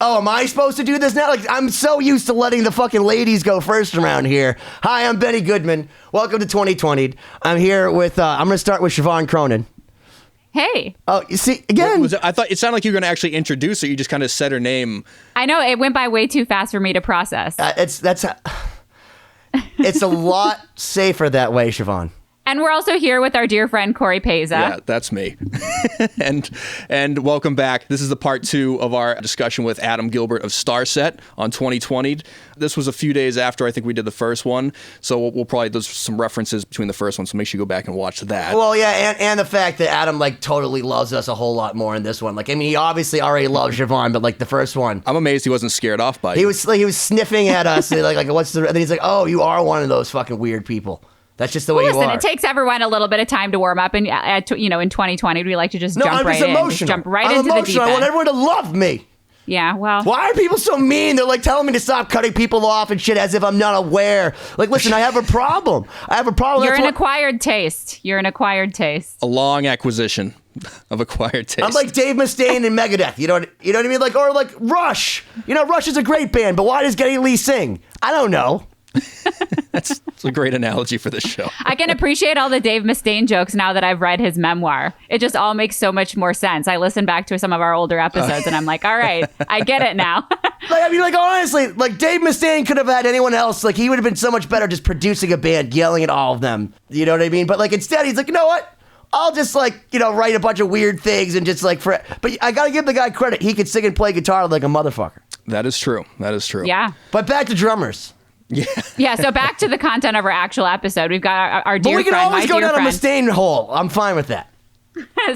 Oh, am I supposed to do this now? Like, I'm so used to letting the fucking ladies go first around here. Hi, I'm Benny Goodman. Welcome to 2020. I'm here with, I'm going to start with Siobhán Cronin. Hey. Oh, you see, again. I thought it sounded like you were going to actually introduce her. You just kind of said her name. I know, it went by way too fast for me to process. It's a lot safer that way, Siobhán. And we're also here with our dear friend Cory Peza. Yeah, that's me. and welcome back. This is the part 2 of our discussion with Adam Gilbert of Starset on 2020. This was a few days after I think we did the first one, so we'll probably there's some references between the first one, so make sure you go back and watch that. Well, yeah, and the fact that Adam like totally loves us a whole lot more in this one. Like, I mean, he obviously already loves Siobhán, but like the first one, I'm amazed he wasn't scared off by it. He was sniffing at us, and like what's the? And then he's like, oh, you are one of those fucking weird people. That's just the way you are. Listen, it takes everyone a little bit of time to warm up, and in 2020, we like to just jump right in. Just jump right into the deep end. I want everyone to love me. Yeah, well. Why are people so mean? They're like telling me to stop cutting people off and shit as if I'm not aware. Like, listen, I have a problem. You're an acquired taste. A long acquisition of acquired taste. I'm like Dave Mustaine in Megadeth. You know what I mean? Like, or like Rush. You know, Rush is a great band, but why does Geddy Lee sing? I don't know. That's a great analogy for this show. I can appreciate all the Dave Mustaine jokes now that I've read his memoir. It just all makes so much more sense. I listen back to some of our older episodes and I'm like, all right, I get it now. Like, I mean, like, honestly, like Dave Mustaine could have had anyone else. Like, he would have been so much better just producing a band, yelling at all of them. You know what I mean? But like, instead, he's like, you know what? I'll just like, write a bunch of weird things and just like, but I gotta give the guy credit. He can sing and play guitar like a motherfucker. That is true. Yeah. But back to drummers. Yeah, so back to the content of our actual episode. We've got our dear friend, my dear friend. But we can always go down a Mustaine hole. I'm fine with that.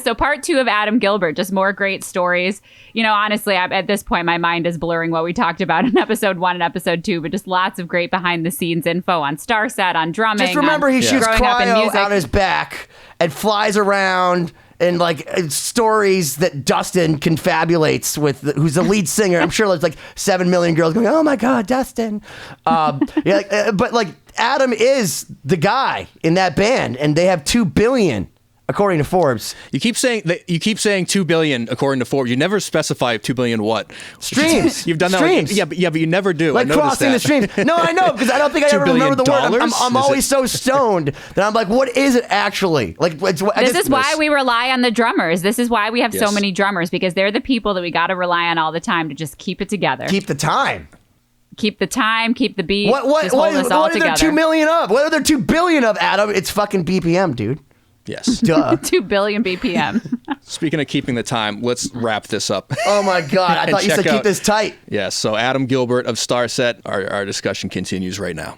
So part 2 of Adam Gilbert, just more great stories. Honestly, at this point, my mind is blurring what we talked about in episode 1 and episode 2, but just lots of great behind the scenes info on Starset, on drumming. Just remember he shoots cryo out his back and flies around and like stories that Dustin confabulates with, who's the lead singer. I'm sure there's like 7 million girls going, "Oh my God, Dustin!" But like Adam is the guy in that band, and they have 2 billion. According to Forbes. You keep saying 2 billion according to Forbes. You never specify 2 billion what? Streams. You've done that. Streams. But you never do. Like crossing the streams. No, I know, because I don't think I ever remember the word. I'm always so stoned that I'm like, what is it actually? Like, this is why we rely on the drummers. This is why we have so many drummers, because they're the people that we got to rely on all the time to just keep it together. Keep the time. Keep the time, keep the beat. What are there 2 million of? What are there 2 billion of, Adam? It's fucking BPM, dude. Yes. Duh. 2 billion BPM. Speaking of keeping the time, let's wrap this up. Oh my God. I thought you said keep this tight. Yes. So Adam Gilbert of Starset, our discussion continues right now.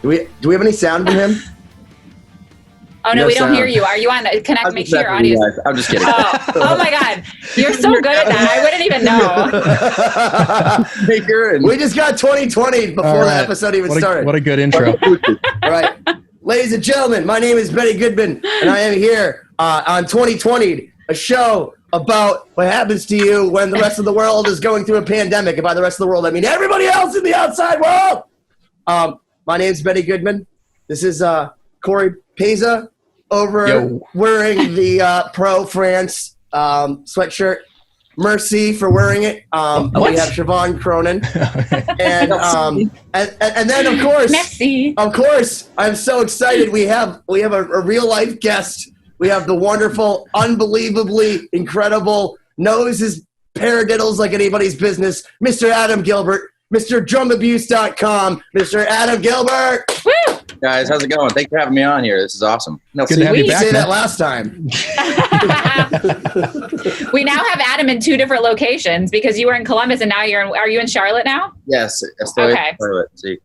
Do we have any sound from him? Oh, no, we don't hear you. Are you on? Make sure your audio. I'm just kidding. Oh my God. You're so good at that. I wouldn't even know. We just got 2020 before the episode even started. What a good intro. All right. Ladies and gentlemen, my name is Benny Goodman, and I am here on 2020, a show about what happens to you when the rest of the world is going through a pandemic. And by the rest of the world, I mean everybody else in the outside world. My name is Benny Goodman. This is Cory Peza wearing the Pro France sweatshirt. Mercy for wearing it. We have Siobhán Cronin. and then of course, Merci. Of course, I'm so excited. We have a real life guest. We have the wonderful, unbelievably incredible, knows his paradiddles like anybody's business, Mr. Adam Gilbert, Mr. Drumabuse.com, Mr. Adam Gilbert. Woo! Guys, how's it going? Thanks for having me on here. This is awesome. Good to have you back, say man. that last time. We now have Adam in 2 different locations because you were in Columbus and now are you in Charlotte now? Yes. Okay. Charlotte. See.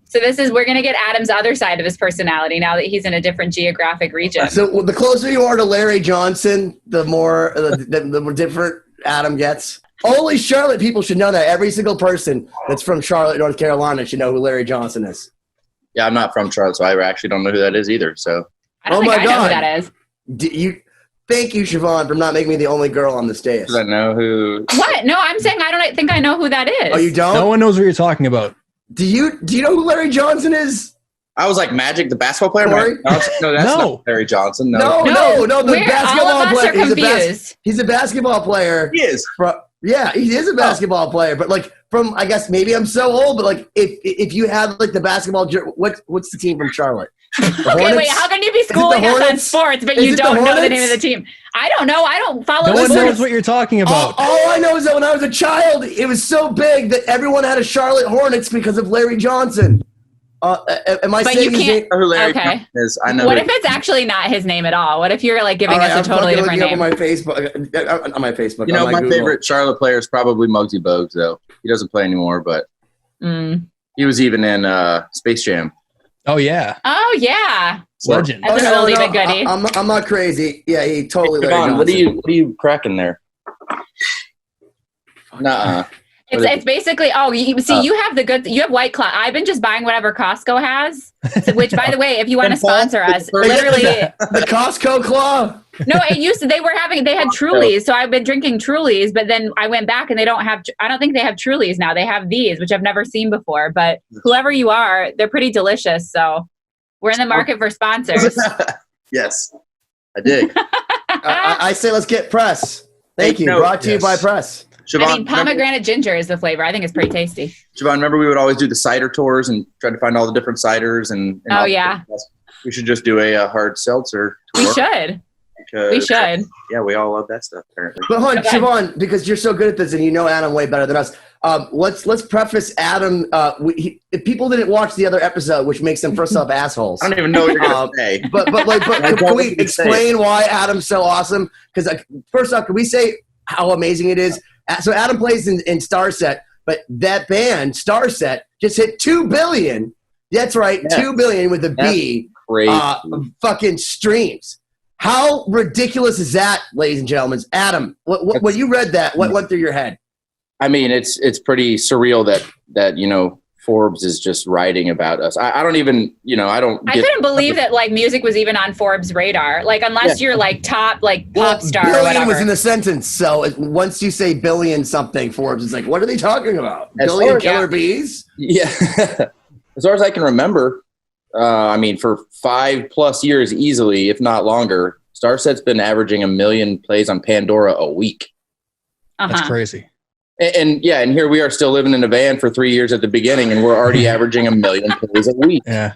So we're going to get Adam's other side of his personality now that he's in a different geographic region. So the closer you are to Larry Johnson, the more different Adam gets. Only Charlotte people should know that. Every single person that's from Charlotte, North Carolina should know who Larry Johnson is. Yeah, I'm not from Charlotte, so I actually don't know who that is either. So, I don't think I know who that is. Thank you, Siobhán, for not making me the only girl on the stage. Because I know who. What? No, I'm saying I don't think I know who that is. Oh, you don't? No one knows what you're talking about. Do you know who Larry Johnson is? I was like Magic, the basketball player. Cory? No, that's No. not Larry Johnson. No, the We're- basketball all of us player. are confused. He's a basketball player. He is. Yeah, he is a basketball player, but like from, I guess maybe I'm so old, but like if you had like the basketball, what's the team from Charlotte? The Okay, Hornets? wait. How can you be it the schooling us on Hornets? sports, but Is you it the don't know the name Hornets? of the team? I don't know. I don't follow No one sports. knows what you're talking about. All I know is that when I was a child, it was so big that everyone had a Charlotte Hornets because of Larry Johnson. Am I But saying you his can't- name? I know who Larry Okay. Johnson is. I know. What who- if it's actually not his name at all? What if you're like giving All right, us a I'm totally fucking different looking name? up on my Facebook. You know, on my Google. favorite Charlotte player is probably Muggsy Bogues, though. He doesn't play anymore, but Mm. he was even in Space Jam. Oh, yeah. Oh yeah, Legend. That's an no, oldie no, but goodie. I'm not crazy. Yeah, he totally Larry Siobhán, Johnson. what are you cracking there? Nuh-uh. It's basically you have you have White Claw. I've been just buying whatever Costco has. Which, by the way, if you want to sponsor us, literally The Costco Claw. no. They had Trulies, so I've been drinking Trulies. But then I went back and they don't have. I don't think they have Trulies now. They have these, which I've never seen before. But whoever you are, they're pretty delicious. So we're in the market for sponsors. Yes, I dig. I say let's get press. Thank you. No, Brought to you yes. by Press. Siobhán, I mean, pomegranate ginger is the flavor. I think it's pretty tasty. Siobhán, remember we would always do the cider tours and try to find all the different ciders and Oh, all the yeah. different stuff. We should just do a hard seltzer tour. We should. Because, We should. Yeah, we all love that stuff apparently. But hold on, Okay. Siobhán, because you're so good at this and you know Adam way better than us. Let's preface Adam. If people didn't watch the other episode, which makes them first off assholes. I don't even know what you're gonna say. But can we explain why Adam's so awesome? Because first off, can we say how amazing it is? So Adam plays in Starset, but that band Starset just hit 2 billion. That's right, Yeah. 2 billion with a B. Crazy. Fucking streams. How ridiculous is that, ladies and gentlemen? Adam, when you read that, what went through your head? I mean, it's pretty surreal that you know Forbes is just writing about us. I don't even I don't. I couldn't believe that like music was even on Forbes' radar. Like unless you're like top like pop star or billion whatever. was in the sentence, so once you say billion something, Forbes is like, what are they talking about? As Billion far as- killer bees? Yeah, as far as I can remember, I mean, for 5+ years easily, if not longer, Starset's been averaging 1 million plays on Pandora a week. That's Uh-huh. crazy. And here we are still living in a van for 3 years at the beginning, and we're already averaging 1 million plays a week. Yeah.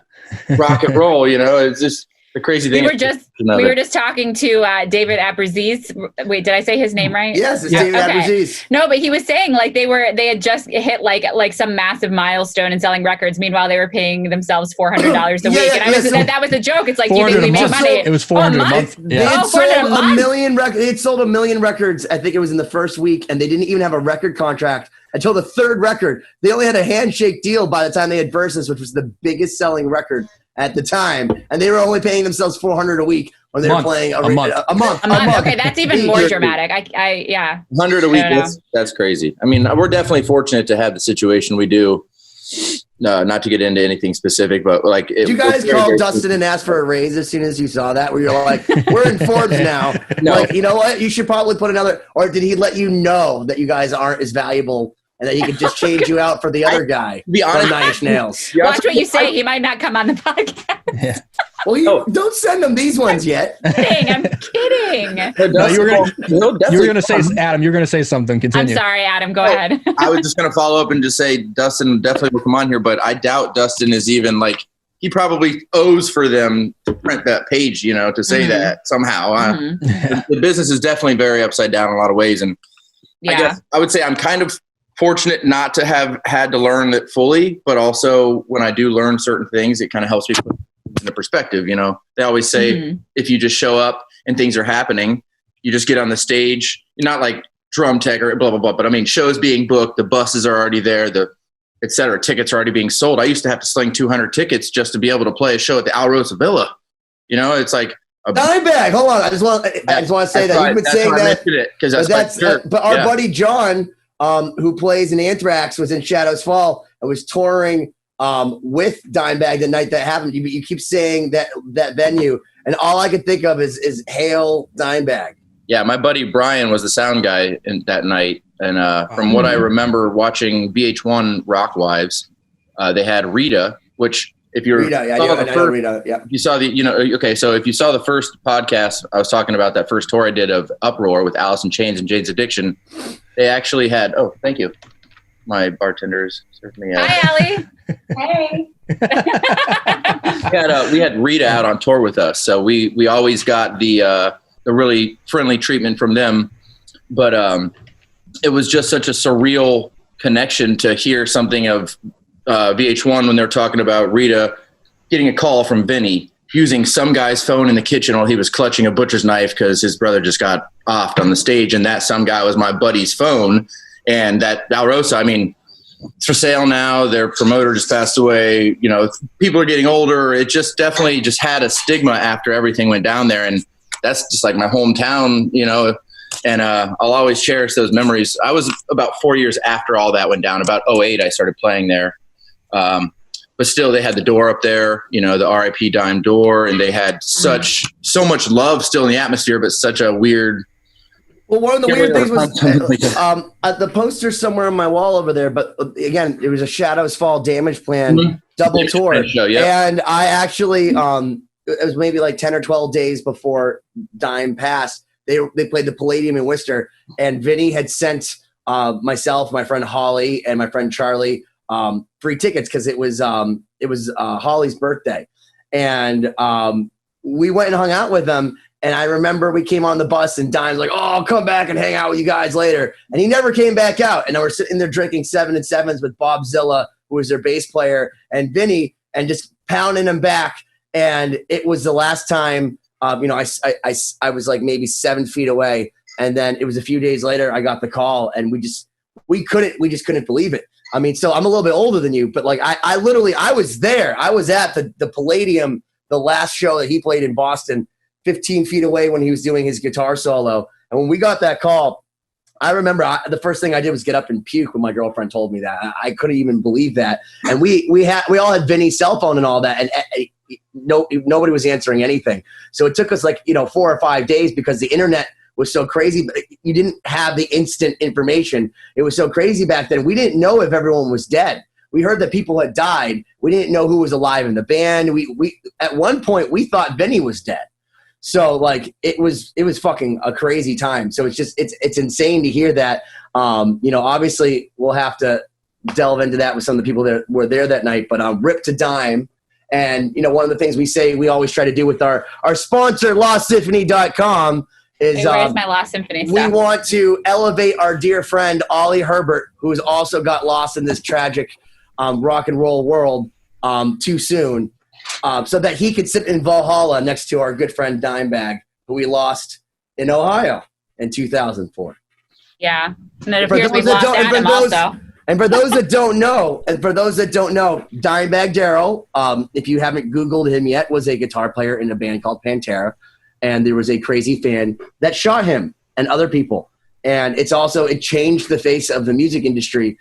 Rock and roll, it's just the crazy thing. We were just talking to David Abraziz. Wait, did I say his name right? Yes, it's Yeah. David Okay. Abraziz. No, but he was saying like they had just hit like some massive milestone in selling records. Meanwhile, they were paying themselves $400 a Yeah, week, yeah, and yeah, so- that was a joke. It's like, do you 400 think we a made month. money? It was 400 a Oh, month. They Yeah. had Oh, 400 a sold a month? million records. They had sold 1 million records. I think it was in the first week, and they didn't even have a record contract until the third record. They only had a handshake deal by the time they had Versus, which was the biggest selling record at the time, and they were only paying themselves $400 a week when they were playing A month. a month. A month. Okay, that's even more Yeah. dramatic. I yeah. 100 a week. I don't know. That's crazy. I mean, we're definitely fortunate to have the situation we do. Not to get into anything specific, but like, Did you guys call Dustin and ask for a raise as soon as you saw that? Where you're like, we're in Forbes now. No. Like, you know what? You should probably put another. Or did he let you know that you guys aren't as valuable and that he could just change you out for the other guy? To be from honest, Nine Inch Nails. Watch what you say. He might not come on the podcast. Well, you Oh. don't send them these ones yet. Kidding. I'm kidding. No, you were gonna say, say. Adam, you're gonna say something. I'm Continue. sorry, Adam. Go ahead. I was just going to follow up and just say Dustin definitely will come on here, but I doubt Dustin is even like, he probably owes for them to print that page, to say Mhm. that somehow. Mhm. The business is definitely very upside down in a lot of ways. And I Yeah. guess I would say I'm kind of fortunate not to have had to learn it fully, but also when I do learn certain things, it kind of helps me put it into perspective. They always say, Mhm. if you just show up and things are happening, you just get on the stage, you're not like drum tech or blah, blah, blah. But I mean, shows being booked, the buses are already there, et cetera, tickets are already being sold. I used to have to sling 200 tickets just to be able to play a show at the Alrosa Villa. It's like a Dimebag. Hold on. I just want to say that. You've been saying that. But our buddy John, who plays in Anthrax, was in Shadows Fall and was touring with Dimebag the night that happened. You keep saying that venue, and all I could think of is Hail Dimebag. Yeah, my buddy Brian was the sound guy that night, and from what I remember watching VH1 Rock Wives, they had Rita, which if you're Rita, yeah, I know Rita, yeah. If you saw so if you saw the first podcast, I was talking about that first tour I did of Uproar with Alice in Chains and Jane's Addiction. They actually had, oh, thank you. My bartenders served me out. Hi, Allie. Hey. We had Rita out on tour with us, so we always got the really friendly treatment from them. But it was just such a surreal connection to hear something of VH1 when they're talking about Rita getting a call from Vinny using some guy's phone in the kitchen while he was clutching a butcher's knife because his brother just got offed on the stage, and that some guy was my buddy's phone. And that Alrosa, I mean, it's for sale now. Their promoter just passed away. You know, people are getting older. It just definitely just had a stigma after everything went down there. And that's just like my hometown, you know, and I'll always cherish those memories. I was about 4 years after all that went down. About 2008, I started playing there. But still, they had the door up there, you know, the RIP Dime door, and they had so much love still in the atmosphere, but such a weird. Well, one of the weird things was the poster somewhere on my wall over there. But again, it was a Shadows Fall Damage Plan double tour, and I actually it was maybe like 10 or 12 days before Dime passed. They played the Palladium in Worcester, and Vinny had sent myself, my friend Holly, and my friend Charlie free tickets because it was Holly's birthday, and we went and hung out with them. And I remember we came on the bus and Dime's like, "Oh, I'll come back and hang out with you guys later." And he never came back out. And we're sitting there drinking 7 and 7s with Bob Zilla, who was their bass player, and Vinny, and just pounding him back. And it was the last time, I was like maybe 7 feet away. And then it was a few days later, I got the call, and we just couldn't believe it. I mean, so I'm a little bit older than you, but like I was there. I was at the Palladium, the last show that he played in Boston, 15 feet away when he was doing his guitar solo. And when we got that call, I remember the first thing I did was get up and puke when my girlfriend told me that. I couldn't even believe that. And we all had Vinny's cell phone and all that, and nobody was answering anything. So it took us 4 or 5 days because the internet was so crazy, but you didn't have the instant information. It was so crazy back then. We didn't know if everyone was dead. We heard that people had died. We didn't know who was alive in the band. We at one point we thought Vinny was dead. So it was fucking a crazy time. So it's insane to hear that. Obviously we'll have to delve into that with some of the people that were there that night, but rip to Dime. And one of the things we always try to do with our sponsor, LostSymphony.com, is where's my Lost Symphony stuff? We want to elevate our dear friend Ollie Herbert, who has also got lost in this tragic rock and roll world too soon. So that he could sit in Valhalla next to our good friend Dimebag, who we lost in Ohio in 2004. Yeah, and it appears we've lost Adam also. And for those that don't know, Dimebag Darrell, if you haven't Googled him yet, was a guitar player in a band called Pantera, and there was a crazy fan that shot him and other people. And it changed the face of the music industry.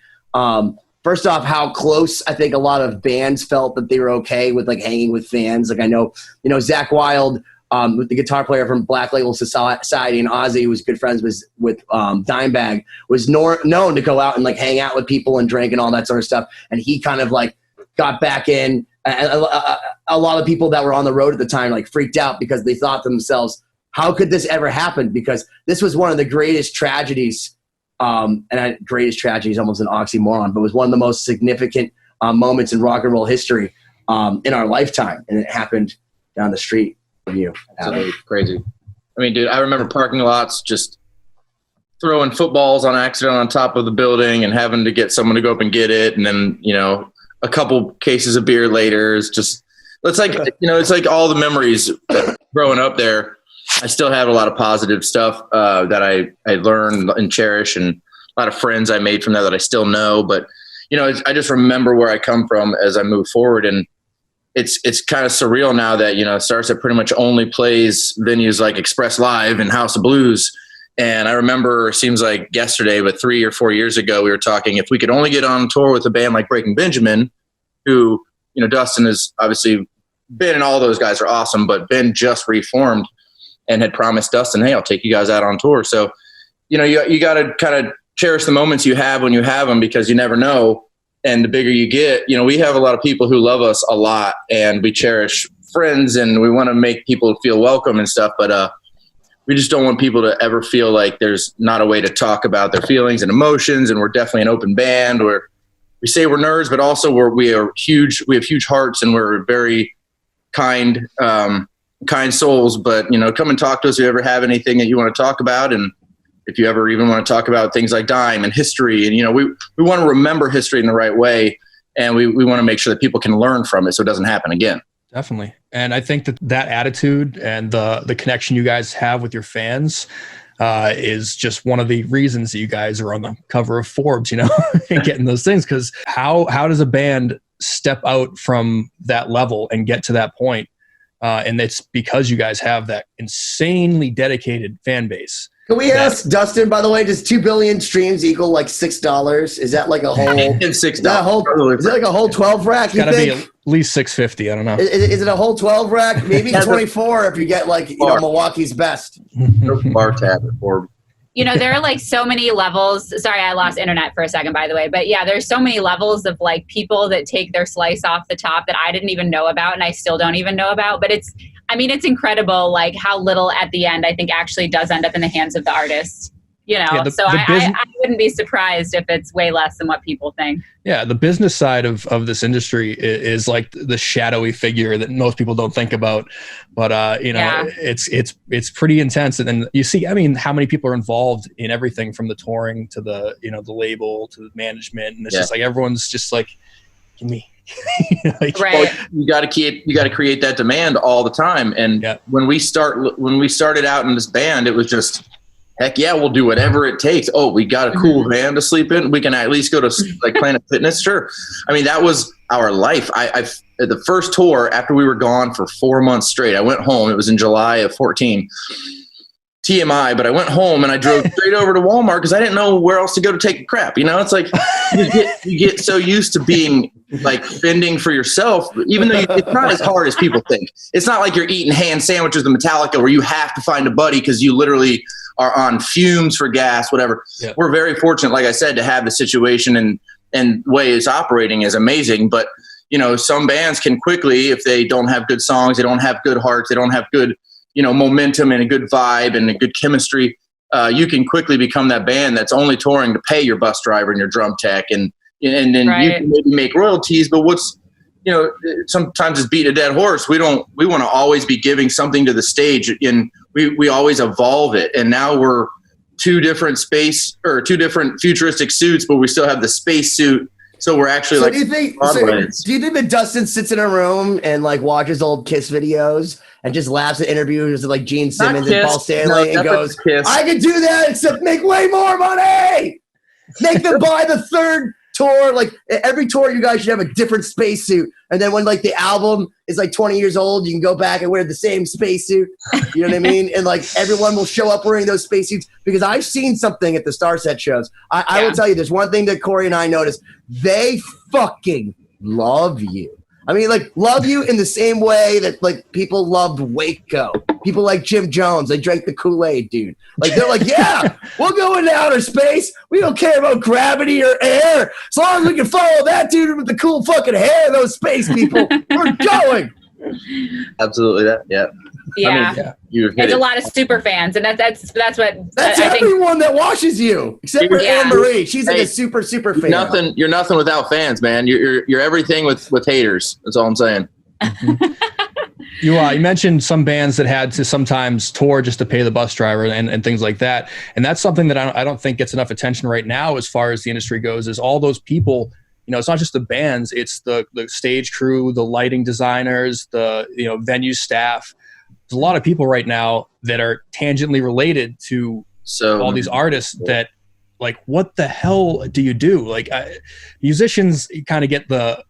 First off, how close I think a lot of bands felt that they were okay with hanging with fans. I know, Zakk Wylde, with the guitar player from Black Label Society, and Ozzy, who was good friends with Dimebag, was known to go out and hang out with people and drink and all that sort of stuff. And he kind of got back in. A lot of people that were on the road at the time freaked out because they thought to themselves, how could this ever happen? Because this was one of the greatest tragedies. Greatest tragedy is almost an oxymoron, but it was one of the most significant moments in rock and roll history in our lifetime, and it happened down the street from you. Absolutely crazy. I mean, dude, I remember parking lots just throwing footballs on accident on top of the building and having to get someone to go up and get it, and then a couple cases of beer later. It's like all the memories growing up there. I still have a lot of positive stuff that I learned and cherish, and a lot of friends I made from that I still know. But, I just remember where I come from as I move forward. And it's kind of surreal now that, Starset pretty much only plays venues like Express Live and House of Blues. And I remember, it seems like yesterday, but 3 or 4 years ago, we were talking, if we could only get on tour with a band like Breaking Benjamin, who, Dustin has obviously Ben and all those guys are awesome, but Ben just reformed and had promised Dustin, hey, I'll take you guys out on tour. So, you got to kind of cherish the moments you have when you have them, because you never know. And the bigger you get, we have a lot of people who love us a lot, and we cherish friends, and we want to make people feel welcome and stuff. But we just don't want people to ever feel like there's not a way to talk about their feelings and emotions. And we're definitely an open band where we say we're nerds, but also we have huge hearts, and we're very kind souls. But, come and talk to us if you ever have anything that you want to talk about. And if you ever even want to talk about things like Dime and history, and, we want to remember history in the right way. And we want to make sure that people can learn from it so it doesn't happen again. Definitely. And I think that attitude and the connection you guys have with your fans is just one of the reasons that you guys are on the cover of Forbes, and getting those things. Because how does a band step out from that level and get to that point? And it's because you guys have that insanely dedicated fan base. Can we ask Dustin, by the way, does 2 billion streams equal like $6? Is that like a whole $6? Is that like a whole 12 rack? It's gotta be at least 650. I don't know. Is it a whole 12 rack? Maybe 24 if you get like Milwaukee's best. Bar tab or there are like so many levels. Sorry, I lost internet for a second, by the way. But yeah, there's so many levels of like people that take their slice off the top that I didn't even know about, and I still don't even know about. But it's incredible, like how little at the end I think actually does end up in the hands of the artist. I wouldn't be surprised if it's way less than what people think. Yeah, the business side of this industry is like the shadowy figure that most people don't think about. But it's pretty intense. And then you see, how many people are involved in everything from the touring to the the label to the management, and it's just like everyone's just like, give me. Right. Well, you got to create that demand all the time. And when we started out in this band, it was just, heck yeah, we'll do whatever it takes. Oh, we got a cool van to sleep in. We can at least go to like Planet Fitness. Sure. That was our life. The first tour after we were gone for 4 months straight, I went home. It was in July of 14. TMI, but I went home and I drove straight over to Walmart because I didn't know where else to go to take a crap. It's like you get so used to being like fending for yourself, even though it's not as hard as people think. It's not like you're eating hand sandwiches with Metallica where you have to find a buddy because you literally are on fumes for gas, whatever. Yeah. We're very fortunate, like I said, to have the situation and way it's operating is amazing. But, some bands can quickly, if they don't have good songs, they don't have good hearts, they don't have good momentum and a good vibe and a good chemistry, you can quickly become that band that's only touring to pay your bus driver and your drum tech, and then you can maybe make royalties. But what's sometimes it's beating a dead horse. We want to always be giving something to the stage, and we always evolve it. And now we're two different futuristic suits, but we still have the space suit. So we're actually do you think that Dustin sits in a room and like watches old Kiss videos and just laughs at interviews with like Gene Simmons and Paul Stanley and goes, I could do that except make way more money. Make them buy the third tour. Like every tour, you guys should have a different spacesuit. And then when like the album is like 20 years old, you can go back and wear the same spacesuit. You know what I mean? And like everyone will show up wearing those spacesuits, because I've seen something at the Starset shows. I will tell you, there's one thing that Cory and I noticed. They fucking love you. Love you in the same way that like people loved Waco. People like Jim Jones, they drank the Kool-Aid, dude. Like they're like, yeah, we'll go into outer space. We don't care about gravity or air. As long as we can follow that dude with the cool fucking hair, those space people, we're going. Absolutely that. Yeah. Yeah. There's a lot of super fans, and that's what that's I everyone think. That watches you, except for Anne Marie. She's like a super fan. You're nothing without fans, man. You're everything with haters. That's all I'm saying. You mentioned some bands that had to sometimes tour just to pay the bus driver and things like that, and that's something that I don't think gets enough attention right now as far as the industry goes. Is all those people. It's not just the bands; it's the stage crew, the lighting designers, the venue staff. There's a lot of people right now that are tangentially related to all these artists that, like, what the hell do you do? Like, musicians kind of get a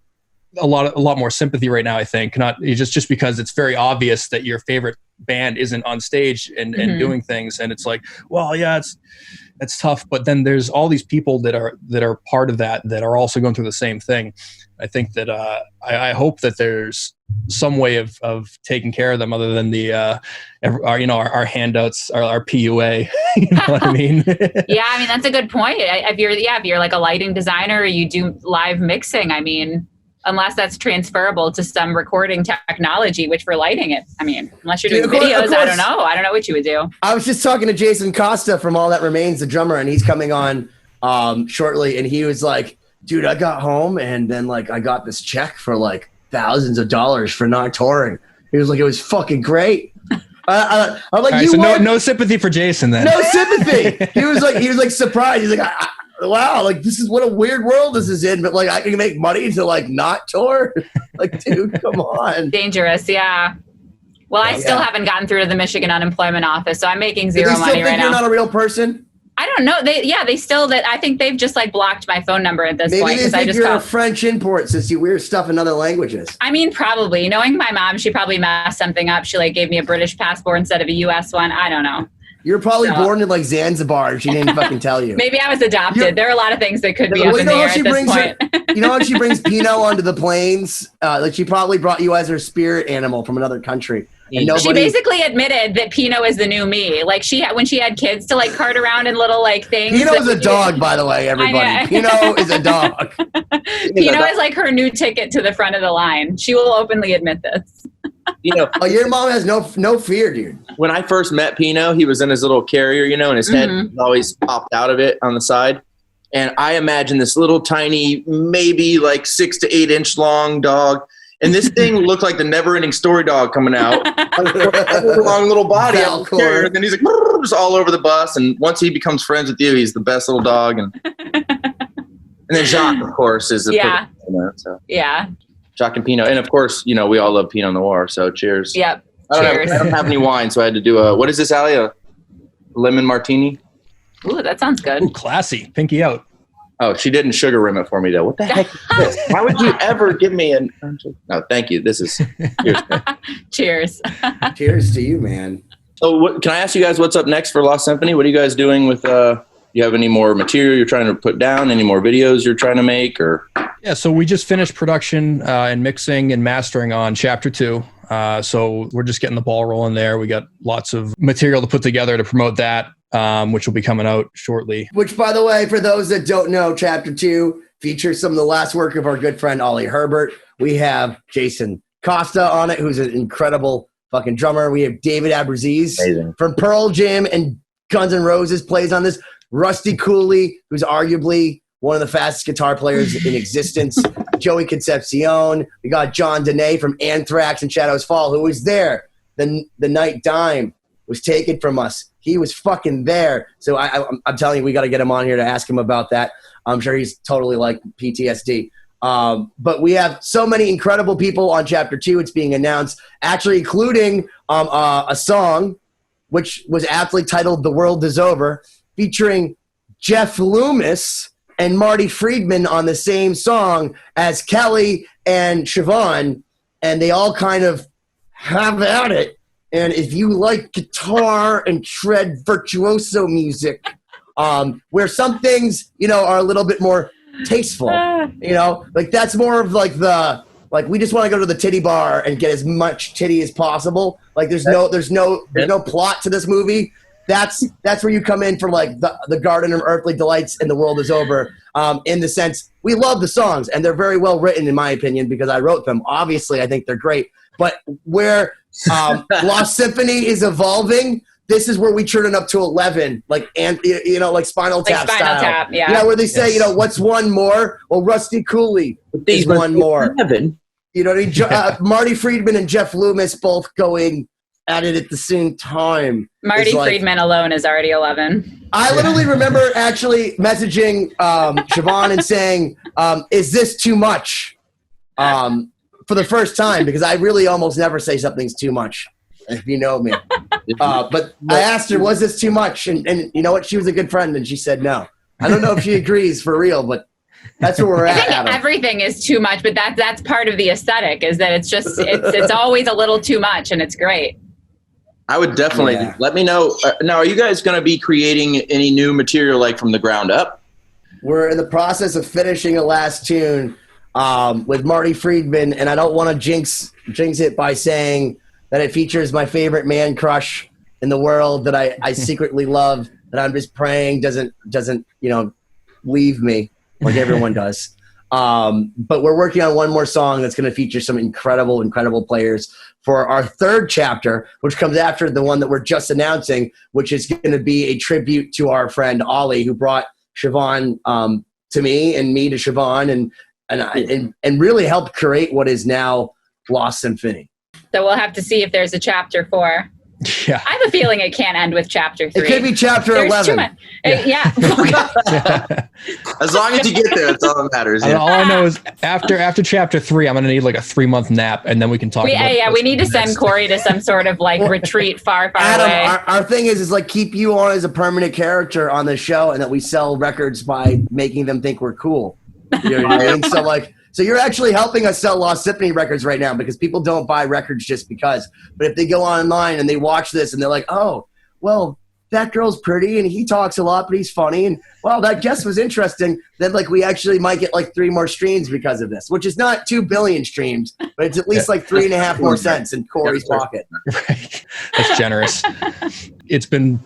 lot more sympathy right now, I think. Not just because it's very obvious that your favorite band isn't on stage and doing things. And it's like, well, yeah, it's tough. But then there's all these people that are part of that are also going through the same thing. I think that I hope that there's some way of taking care of them other than our handouts, our PUA. You know what I mean? Yeah, I mean, that's a good point. If you're like a lighting designer or you do live mixing, I mean, unless that's transferable to some recording technology, which for lighting it, I mean, unless you're doing videos, I don't know. I don't know what you would do. I was just talking to Jason Costa from All That Remains, the drummer, and he's coming on shortly. And he was like, dude, I got home and then like I got this check for like thousands of dollars for not touring. He was like, it was fucking great. I'm like, right, so no sympathy for Jason then. No sympathy. He was like surprised. He's like, wow, like this is what a weird world this is in, but like I can make money to like not tour. Like, dude, come on. Dangerous, yeah. Well, I still haven't gotten through to the Michigan unemployment office, so I'm making zero money right now. You're not a real person? I don't know. They still that I think they've just like blocked my phone number at this point. Maybe they think you're a French import since you wear stuff in other languages. I mean, probably. Knowing my mom, she probably messed something up. She like gave me a British passport instead of a US one. I don't know. You're probably born in like Zanzibar. She didn't fucking tell you. Maybe I was adopted. There are a lot of things that could be up in the air at this point. You know when she brings Pinot onto the planes? Like she probably brought you as her spirit animal from another country. And she basically admitted that Pinot is the new me. Like when she had kids to like cart around in little like things. Pinot's a dog, by the way, everybody. Pinot is a dog. Pinot is like her new ticket to the front of the line. She will openly admit this. Your mom has no fear, dude. When I first met Pinot, he was in his little carrier, and his head always popped out of it on the side. And I imagine this little tiny, maybe like 6 to 8 inch long dog. And this thing looked like the Never-Ending Story dog coming out. Long little body. And then he's like just all over the bus. And once he becomes friends with you, he's the best little dog. And then Jacques, of course, is the Yeah. Jacques and Pinot. And of course, we all love Pinot Noir. So cheers. Yep. I don't have any wine, so I had to do what is this, Allie? A lemon martini? Ooh, that sounds good. Ooh, classy. Pinky out. Oh, she didn't sugar rim it for me, though. What the heck is this? Why would you ever give me an... No, thank you. This is... Cheers. Cheers to you, man. So can I ask you guys what's up next for Lost Symphony? What are you guys doing with... you have any more material you're trying to put down? Any more videos you're trying to make? Or Yeah, so we just finished production and mixing and mastering on Chapter 2. So we're just getting the ball rolling there. We got lots of material to put together to promote that. Which will be coming out shortly. Which, by the way, for those that don't know, Chapter 2 features some of the last work of our good friend Ollie Herbert. We have Jason Costa on it, who's an incredible fucking drummer. We have David Abraziz from Pearl Jam and Guns N' Roses plays on this. Rusty Cooley, who's arguably one of the fastest guitar players in existence. Joey Concepcion. We got John Dene from Anthrax and Shadows Fall, who was there the night Dime was taken from us. He was fucking there. So I'm telling you, we got to get him on here to ask him about that. I'm sure he's totally like PTSD. But we have so many incredible people on Chapter 2. It's being announced, actually including a song which was aptly titled The World Is Over, featuring Jeff Loomis and Marty Friedman on the same song as Kelly and Siobhán. And they all kind of have at it. And if you like guitar and shred virtuoso music, where some things, are a little bit more tasteful, like that's more of like we just want to go to the titty bar and get as much titty as possible. Like there's no plot to this movie. That's where you come in for like the Garden of Earthly Delights and The World Is Over. In the sense, we love the songs and they're very well written in my opinion because I wrote them. Obviously, I think they're great. But where Lost Symphony is evolving, this is where we turn it up to 11, like like Spinal Tap style. Tap, yeah. Where they say, what's one more? Well, Rusty Cooley is one more. 11. Marty Friedman and Jeff Loomis both going at it at the same time. Marty Friedman alone is already 11. I literally remember actually messaging Siobhán and saying, "Is this too much?" For the first time, because I really almost never say something's too much, if you know me. But I asked her, was this too much? And you know what? She was a good friend, and she said no. I don't know if she agrees for real, but that's where we're at. I think everything is too much, but that's part of the aesthetic, is that it's always a little too much, and it's great. I would definitely let me know. Now, are you guys going to be creating any new material like from the ground up? We're in the process of finishing a last tune with Marty Friedman, and I don't want to jinx it by saying that it features my favorite man crush in the world that I secretly love, that I'm just praying doesn't leave me like everyone does. But we're working on one more song that's going to feature some incredible players for our third chapter, which comes after the one that we're just announcing, which is going to be a tribute to our friend Ollie, who brought Siobhán to me and me to Siobhán, and really helped create what is now Lost Symphony. So we'll have to see if there's a chapter 4. Yeah. I have a feeling it can't end with chapter 3. It could be chapter There's 11. too much. Yeah. As long as you get there, that's all that matters. And all I know is after chapter 3, I'm gonna need like a 3-month nap, and then we can talk. We need to send Cory to some sort of like retreat far Adam, away. our thing is like keep you on as a permanent character on the show, and that we sell records by making them think we're cool. You know what I mean? So you're actually helping us sell Lost Symphony records right now, because people don't buy records just because. But if they go online and they watch this and they're like, oh, well, that girl's pretty and he talks a lot, but he's funny, and well, that guest was interesting, then like we actually might get like 3 more streams because of this, which is not 2 billion streams, but it's at least like 3.5 more cents in Cory's pocket. Right. That's generous. It's been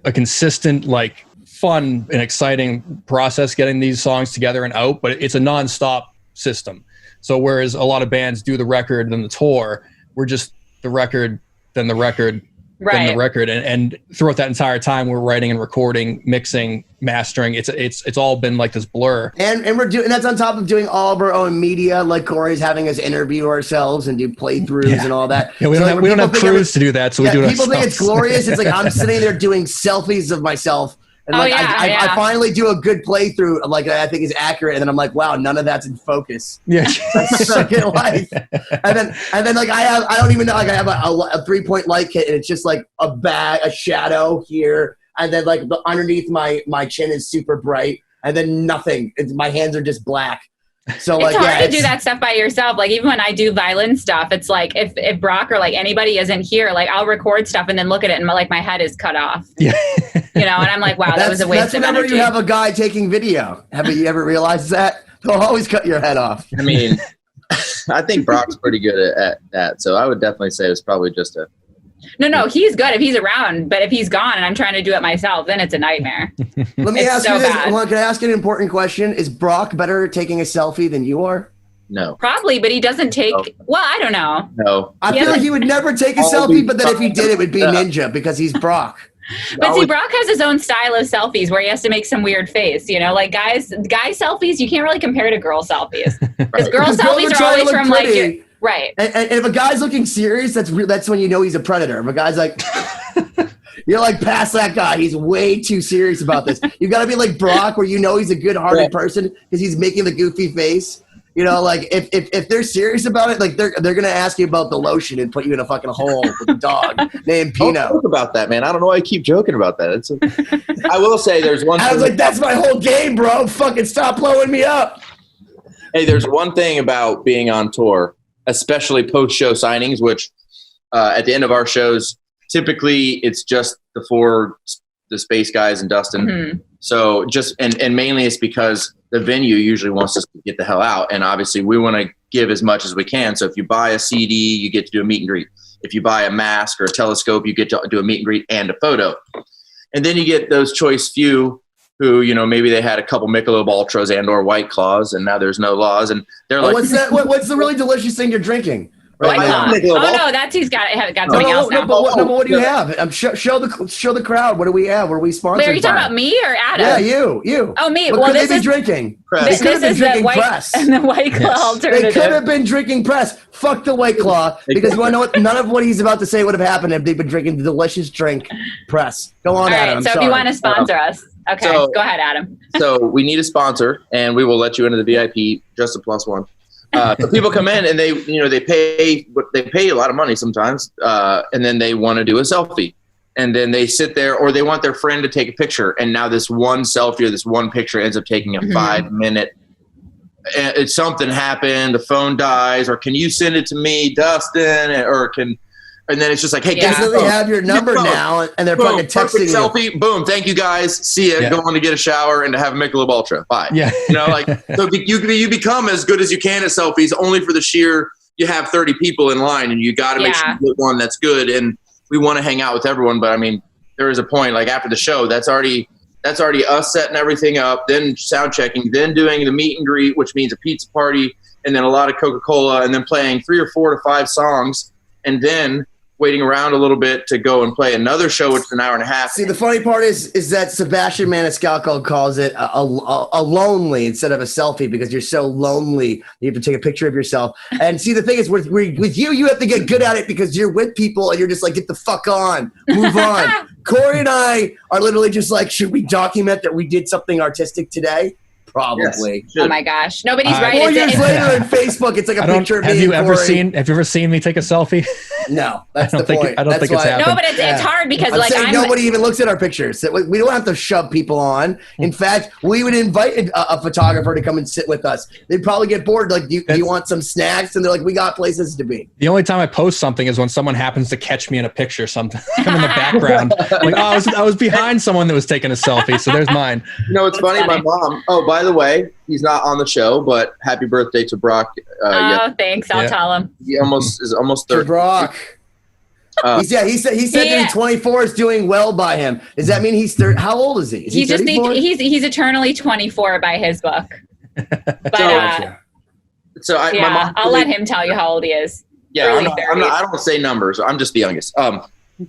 a consistent, like, fun and exciting process getting these songs together and out, but it's a nonstop system. So whereas a lot of bands do the record then the tour, we're just the record, then the record, then the record, and throughout that entire time we're writing and recording, mixing, mastering. It's all been like this blur. And we're doing that's on top of doing all of our own media, like Cory's having us interview ourselves and do playthroughs and all that. Yeah, we don't have crews to do that, so we do it people think ourselves. it's glorious. It's like I'm sitting there doing selfies of myself. And I finally do a good playthrough, like I think is accurate, and then I'm like, wow, none of that's in focus. Yeah. Second life. And then like I don't even know, like I have a 3-point light kit, and it's just like a shadow here, and then like underneath my chin is super bright, and then nothing. My hands are just black. So it's hard to do that stuff by yourself. Like even when I do violin stuff, it's like if Brock or like anybody isn't here, like I'll record stuff and then look at it and my head is cut off. Yeah. And I'm like, wow, that was a waste of energy. That's whenever you have a guy taking video. Have you ever realized that? They'll always cut your head off. I mean, I think Brock's pretty good at that. So I would definitely say it's probably just a... No, he's good if he's around, but if he's gone and I'm trying to do it myself, then it's a nightmare. Let me ask you this. Can I ask an important question? Is Brock better at taking a selfie than you are? No. Probably, but he doesn't take... No. Well, I don't know. No. I feel like he would never take a selfie, but then if he did, it would be Ninja because he's Brock. But see, Brock has his own style of selfies where he has to make some weird face. Like guy selfies, you can't really compare to girl selfies. Because girl selfies are always from like... Right. And if a guy's looking serious, that's when you know he's a predator. If a guy's like, you're like, past that guy. He's way too serious about this. You got to be like Brock, where you know he's a good-hearted person because he's making the goofy face. Like if they're serious about it, like they're gonna ask you about the lotion and put you in a fucking hole with a dog named Pino. Don't joke about that, man. I don't know why I keep joking about that. I will say there's one. I was like, that's my whole game, bro. Fucking stop blowing me up. Hey, there's one thing about being on tour, especially post-show signings, which at the end of our shows, typically it's just the Space Guys and Dustin. Mm-hmm. So just and mainly it's because the venue usually wants us to get the hell out, and obviously we want to give as much as we can. So if you buy a CD, you get to do a meet and greet. If you buy a mask or a telescope, you get to do a meet and greet and a photo. And then you get those choice few who, maybe they had a couple Michelob Ultras and or White Claws, and now there's no laws, and they're like, what's that? What's the really delicious thing you're drinking? Right. White Claw. Oh no, that's he's got something else now. But what do you have? Show the crowd. What do we have? What are we sponsored? Wait, are you talking about me or Adam? Yeah, you. Oh, me. What could they be drinking? This is the Press. And the White Claw alternative. They could have been drinking Press. Fuck the White Claw, because you want to know what? None of what he's about to say would have happened if they'd been drinking the delicious drink Press. Go on, Adam. Right, so if you want to sponsor us. Okay, go ahead, Adam. So we need a sponsor, and we will let you into the VIP, just a +1. So people come in and they pay a lot of money sometimes, and then they want to do a selfie, and then they sit there, or they want their friend to take a picture, and now this one selfie or this one picture ends up taking a 5-minute. Something happened, the phone dies, or can you send it to me, Dustin, or can And then it's just like, hey, Yeah. get So they have your number Boom. now, and they're boom, fucking texting perfect you. selfie. Boom, thank you guys. See ya. Yeah. Going to get a shower and to have a Michelob Ultra. Bye. Yeah. You know, like so you become as good as you can at selfies, only for the sheer you have 30 people in line, and you got to make sure you get one that's good. And we want to hang out with everyone, but I mean, there is a point like after the show that's already us setting everything up, then sound checking, then doing the meet and greet, which means a pizza party, and then a lot of Coca-Cola, and then playing 3 or 4 to 5 songs, and then waiting around a little bit to go and play another show, which is an hour and a half. See, the funny part is that Sebastian Maniscalco calls it a lonely instead of a selfie because you're so lonely. You have to take a picture of yourself. And see, the thing is, with you, you have to get good at it because you're with people and you're just like, get the fuck on, move on. Cory and I are literally just like, should we document that we did something artistic today? Probably. Yes, Oh my gosh, nobody's right. 4 years It's- later on Facebook, it's like a picture of me Have you and ever Cory. Have you ever seen me take a selfie? No, that's I the don't think- point. I don't That's think it's why- happened. no, but it's hard because I'm like saying nobody even looks at our pictures. So we don't have to shove people on. In fact, we would invite a photographer to come and sit with us. They'd probably get bored. Like, do you want some snacks? And they're like, we got places to be. The only time I post something is when someone happens to catch me in a picture. Something I'm in the background. Like, oh, I was behind someone that was taking a selfie. So there's mine. You know, it's funny. My mom. Oh, by the way, he's not on the show, but happy birthday to Brock. Thanks. I'll tell him. He is almost To 30. Brock. He said Yeah. that 24 is doing well by him. Does that mean he's 30? How old is he? Is he He's just 34? he's eternally 24 by his book. But So my yeah, mom. I'll let him tell you how old he is. Yeah, Early I'm not, I don't say numbers. I'm just the youngest.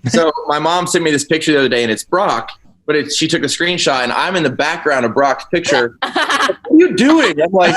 So my mom sent me this picture the other day, and it's Brock, but she took a screenshot, and I'm in the background of Brock's picture. What are you doing? I'm like,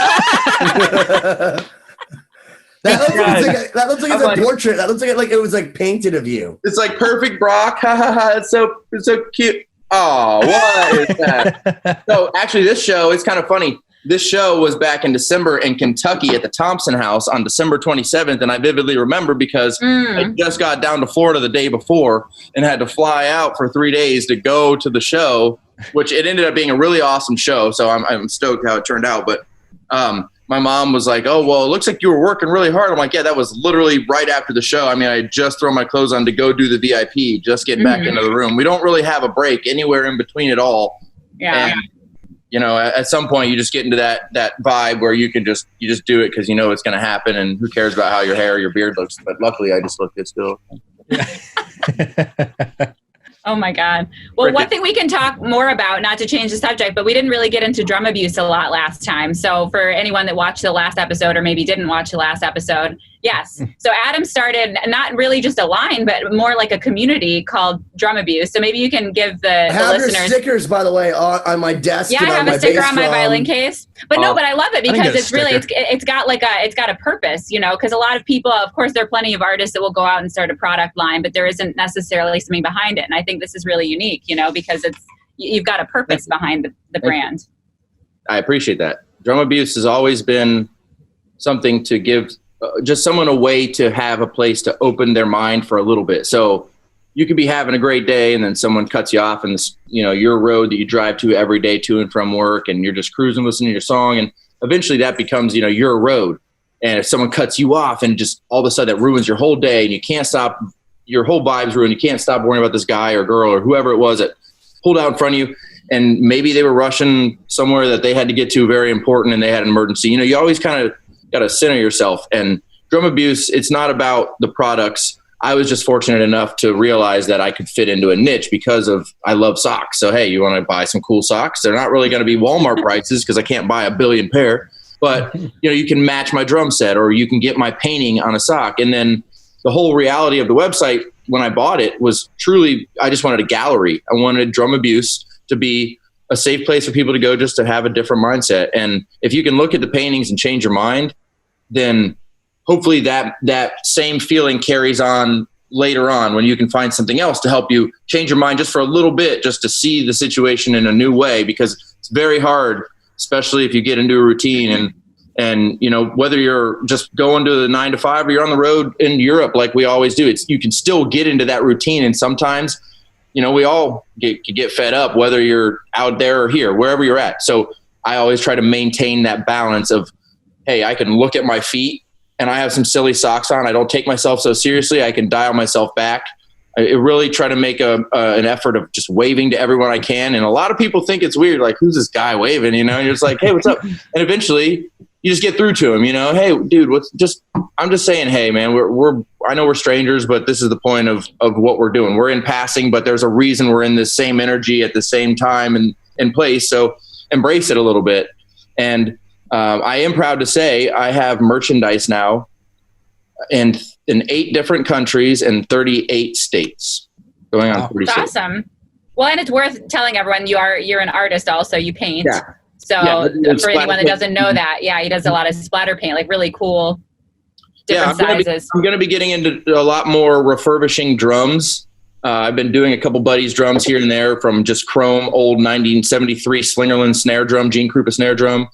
That looks like I'm it's a like- portrait. That looks like it was like painted of you. it's like perfect Brock. Ha ha ha! It's so cute. Oh, what is that? So actually, this show is kind of funny. This show was back in December in Kentucky at the Thompson House on December 27th, and I vividly remember because I just got down to Florida the day before and had to fly out for 3 days to go to the show, which it ended up being a really awesome show. So I'm stoked how it turned out. But my mom was like, "Oh, well, it looks like you were working really hard." I'm like, "Yeah, that was literally right after the show. I mean, I had just thrown my clothes on to go do the VIP, just get back into the room. We don't really have a break anywhere in between at all." Yeah. And, you know, at some point you just get into that vibe where you just do it because you know it's going to happen, and who cares about how your hair or your beard looks. But luckily I just look good still. Oh my God. Well, one thing we can talk more about, not to change the subject, but we didn't really get into drum abuse a lot last time. So for anyone that watched the last episode or maybe didn't watch the last episode, yes. So Adam started not really just a line, but more like a community called Drum Abuse. So maybe you can give the I have your listeners. stickers, by the way, on my desk. Yeah, and I have my a sticker bass on my drum. violin case. But no, but I love it didn't because get a it's really sticker. it's got a purpose, you know, because a lot of people, of course, there are plenty of artists that will go out and start a product line, but there isn't necessarily something behind it. And I think this is really unique, you know, because you've got a purpose behind the brand. I appreciate that. Drum abuse has always been something to give just someone a way to have a place to open their mind for a little bit. So you could be having a great day and then someone cuts you off and your road that you drive to every day to and from work, and you're just cruising, listening to your song. And eventually that becomes, your road. And if someone cuts you off and just all of a sudden that ruins your whole day and you can't stop, your whole vibe's ruined. You can't stop worrying about this guy or girl or whoever it was that pulled out in front of you. And maybe they were rushing somewhere that they had to get to very important and they had an emergency. You always kind of got to center yourself. And drum abuse, it's not about the products. I was just fortunate enough to realize that I could fit into a niche because I love socks. So, hey, you want to buy some cool socks? They're not really going to be Walmart prices because I can't buy 1 billion pair. But, you can match my drum set or you can get my painting on a sock. And then the whole reality of the website when I bought it was truly, I just wanted a gallery. I wanted Drum Abuse to be a safe place for people to go just to have a different mindset. And if you can look at the paintings and change your mind, then hopefully that same feeling carries on later on when you can find something else to help you change your mind just for a little bit, just to see the situation in a new way, because it's very hard, especially if you get into a routine and whether you're just going to the 9 to 5 or you're on the road in Europe, like we always do, you can still get into that routine. And sometimes, we all get fed up, whether you're out there or here, wherever you're at. So I always try to maintain that balance of, hey, I can look at my feet and I have some silly socks on, I don't take myself so seriously. I can dial myself back. I really try to make an effort of just waving to everyone I can. And a lot of people think it's weird. Like, who's this guy waving? You know, and you're just like, hey, what's up? And eventually you just get through to him, you know, hey, dude, I'm just saying, hey, man, I know we're strangers, but this is the point of what we're doing. We're in passing, but there's a reason we're in this same energy at the same time and place. So embrace it a little bit. And I am proud to say I have merchandise now in 8 different countries and 38 states. Going on 36. That's awesome. Well, and it's worth telling everyone you're an artist also. You paint. Yeah. So for anyone that doesn't know that, he does a lot of splatter paint, like really cool different sizes. I'm going to be getting into a lot more refurbishing drums. I've been doing a couple buddies' drums here and there from just chrome, old 1973 Slingerland snare drum, Gene Krupa snare drum,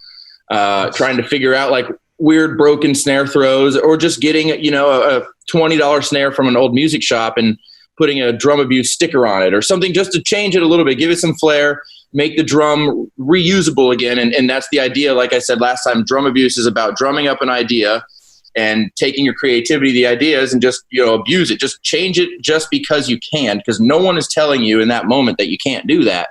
trying to figure out like weird broken snare throws, or just getting, you know, a $20 snare from an old music shop and putting a Drum Abuse sticker on it or something, just to change it a little bit, give it some flair, make the drum reusable again. And that's the idea. Like I said last time, Drum Abuse is about drumming up an idea and taking your creativity, the ideas, and just, you know, abuse it. Just change it just because you can, because no one is telling you in that moment that you can't do that.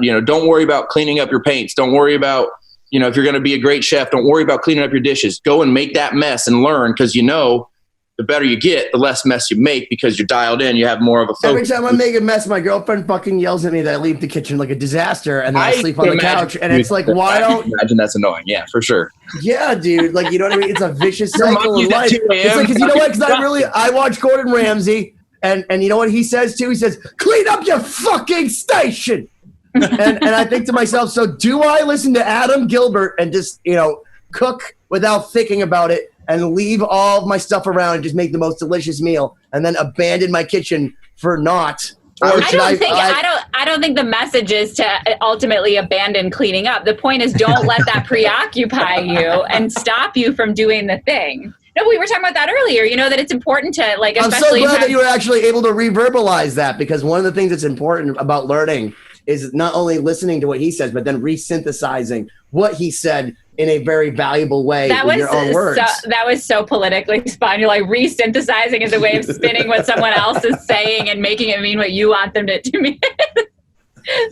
You know, don't worry about cleaning up your paints. Don't worry about, you know, if you're going to be a great chef, don't worry about cleaning up your dishes. Go and make that mess and learn, because, you know, the better you get, the less mess you make, because you're dialed in. You have more of a focus. Every time I make a mess, my girlfriend fucking yells at me that I leave the kitchen like a disaster, and then I sleep on the couch. And it's like, why don't... Imagine that's annoying. Yeah, for sure. Yeah, dude. Like, you know what I mean? It's a vicious cycle of life. It's like, because you know what? Because I watch Gordon Ramsay, and you know what he says too? He says, clean up your fucking station. and I think to myself, so do I listen to Adam Gilbert and just, you know, cook without thinking about it and leave all of my stuff around and just make the most delicious meal and then abandon my kitchen for not? Or I don't think the message is to ultimately abandon cleaning up. The point is, don't let that preoccupy you and stop you from doing the thing. No, we were talking about that earlier, you know, that it's important to, like, especially... I'm so glad that you were actually able to reverbalize that, because one of the things that's important about learning is not only listening to what he says, but then resynthesizing what he said in a very valuable way with your own words. That was so politically spun. You're like, resynthesizing is a way of spinning what someone else is saying and making it mean what you want them to mean.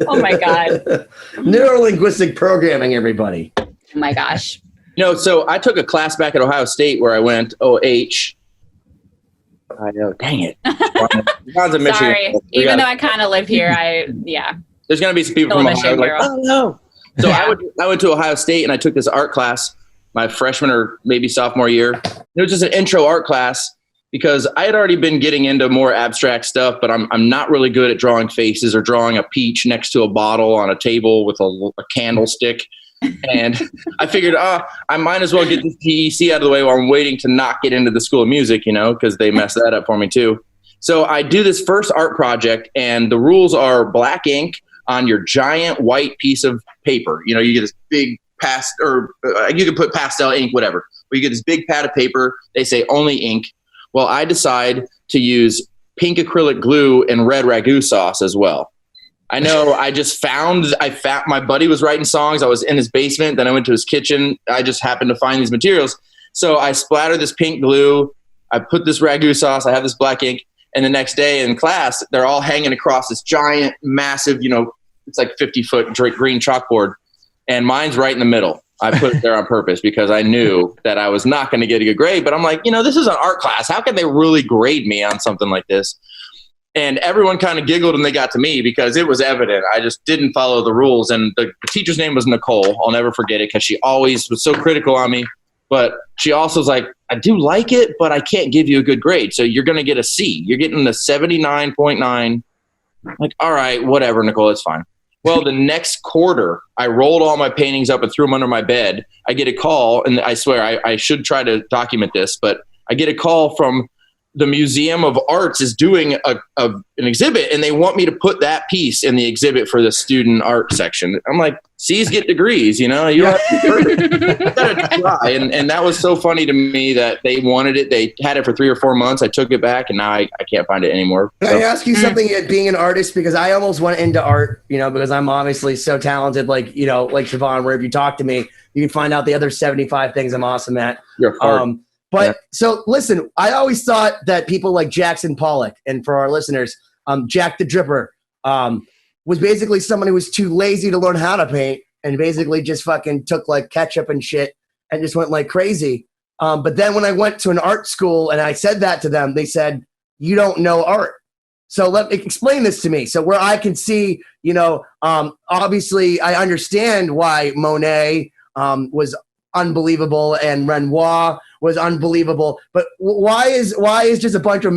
Oh my God. Neuro-linguistic programming, everybody. Oh my gosh. No, so I took a class back at Ohio State where I went OH. I know, dang it. Sorry. Even though I kind of live here, There's going to be some people from Ohio like, oh no. So I went to Ohio State and I took this art class my freshman or maybe sophomore year. It was just an intro art class because I had already been getting into more abstract stuff, but I'm not really good at drawing faces or drawing a peach next to a bottle on a table with a candlestick. And I figured, I might as well get this TEC out of the way while I'm waiting to not get into the School of Music, you know, because they messed that up for me too. So I do this first art project, and the rules are black ink on your giant white piece of paper. You know, you get this big you can put pastel ink, whatever. But you get this big pad of paper. They say only ink. Well, I decide to use pink acrylic glue and red ragu sauce as well. I know. I found my buddy was writing songs. I was in his basement. Then I went to his kitchen. I just happened to find these materials. So I splattered this pink glue. I put this ragu sauce. I have this black ink. And the next day in class, they're all hanging across this giant, massive, you know, it's like 50-foot green chalkboard. And mine's right in the middle. I put it there on purpose because I knew that I was not going to get a good grade. But I'm like, you know, this is an art class. How can they really grade me on something like this? And everyone kind of giggled when they got to me because it was evident. I just didn't follow the rules. And the teacher's name was Nicole. I'll never forget it because she always was so critical on me. But she also was like, I do like it, but I can't give you a good grade. So you're going to get a C. You're getting a 79.9. Like, all right, whatever, Nicole, it's fine. Well, the next quarter, I rolled all my paintings up and threw them under my bed. I get a call, and I swear I should try to document this, but I get a call from the Museum of Arts is doing an exhibit, and they want me to put that piece in the exhibit for the student art section. I'm like, C's get degrees, you know? You don't have to try. And that was so funny to me that they wanted it. They had it for 3 or 4 months. I took it back, and now I can't find it anymore. Can I ask you something, being an artist? Because I almost went into art, you know, because I'm obviously so talented, like, you know, like Siobhán, where if you talk to me, you can find out the other 75 things I'm awesome at. You're hard. But so listen, I always thought that people like Jackson Pollock, and for our listeners, Jack the Dripper, was basically someone who was too lazy to learn how to paint and basically just fucking took like ketchup and shit and just went like crazy. But then when I went to an art school and I said that to them, they said, you don't know art. So explain this to me. So where I can see, obviously I understand why Monet was unbelievable and Renoir was unbelievable, but why is just a bunch of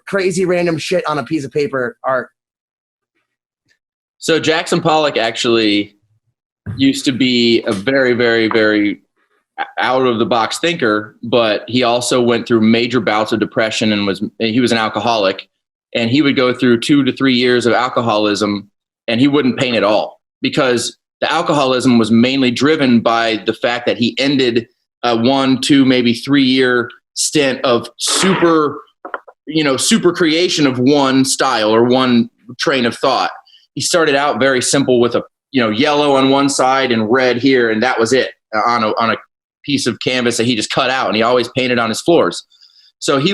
crazy random shit on a piece of paper art? So Jackson Pollock actually used to be a very, very, very out of the box thinker, but he also went through major bouts of depression and he was an alcoholic, and he would go through 2 to 3 years of alcoholism and he wouldn't paint at all because the alcoholism was mainly driven by the fact that he ended a 1, 2, maybe 3 year stint of super creation of one style or one train of thought. He started out very simple with a yellow on one side and red here, and that was it on a piece of canvas that he just cut out, and he always painted on his floors. So he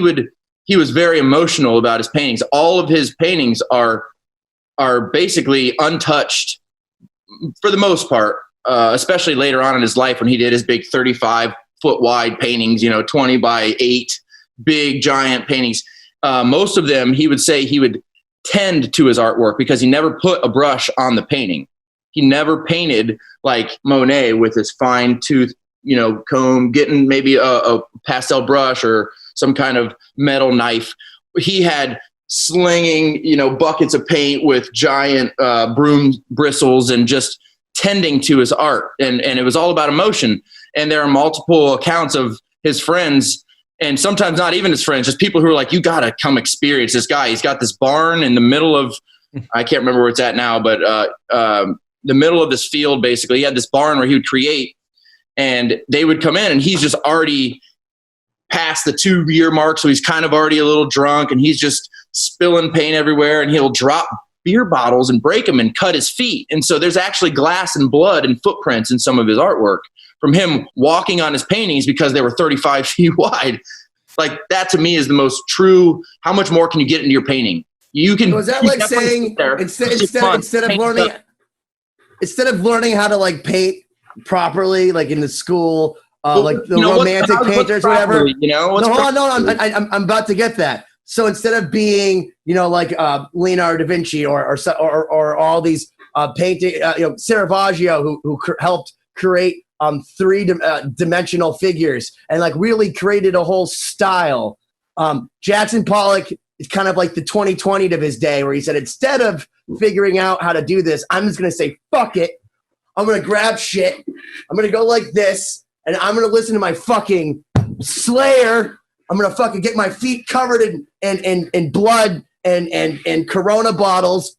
was very emotional about his paintings. All of his paintings are basically untouched for the most part, especially later on in his life when he did his big 35-foot wide paintings, 20 by 8, big giant paintings. Most of them, he would say he would tend to his artwork because he never put a brush on the painting. He never painted like Monet with his fine tooth, comb, getting maybe a pastel brush or some kind of metal knife. He had slinging, buckets of paint with giant broom bristles and just tending to his art. And it was all about emotion. And there are multiple accounts of his friends, and sometimes not even his friends, just people who are like, you got to come experience this guy. He's got this barn in the middle of, I can't remember where it's at now, but the middle of this field, basically. He had this barn where he would create, and they would come in, and he's just already past the 2-year mark. So he's kind of already a little drunk, and he's just spilling paint everywhere, and he'll drop beer bottles and break them and cut his feet. And so there's actually glass and blood and footprints in some of his artwork from him walking on his paintings because they were 35 feet wide. Like, that to me is the most true. How much more can you get into your painting? You can. So is that like saying instead of learning how to like paint properly, like in the school, like the romantic painters, or whatever. I'm about to get that. So instead of being, like Leonardo da Vinci or all these painting, Caravaggio, who helped create 3-dimensional figures and like really created a whole style. Jackson Pollock is kind of like the 2020 of his day, where he said, instead of figuring out how to do this, I'm just going to say, fuck it. I'm going to grab shit. I'm going to go like this, and I'm going to listen to my fucking Slayer. I'm going to fucking get my feet covered in blood and Corona bottles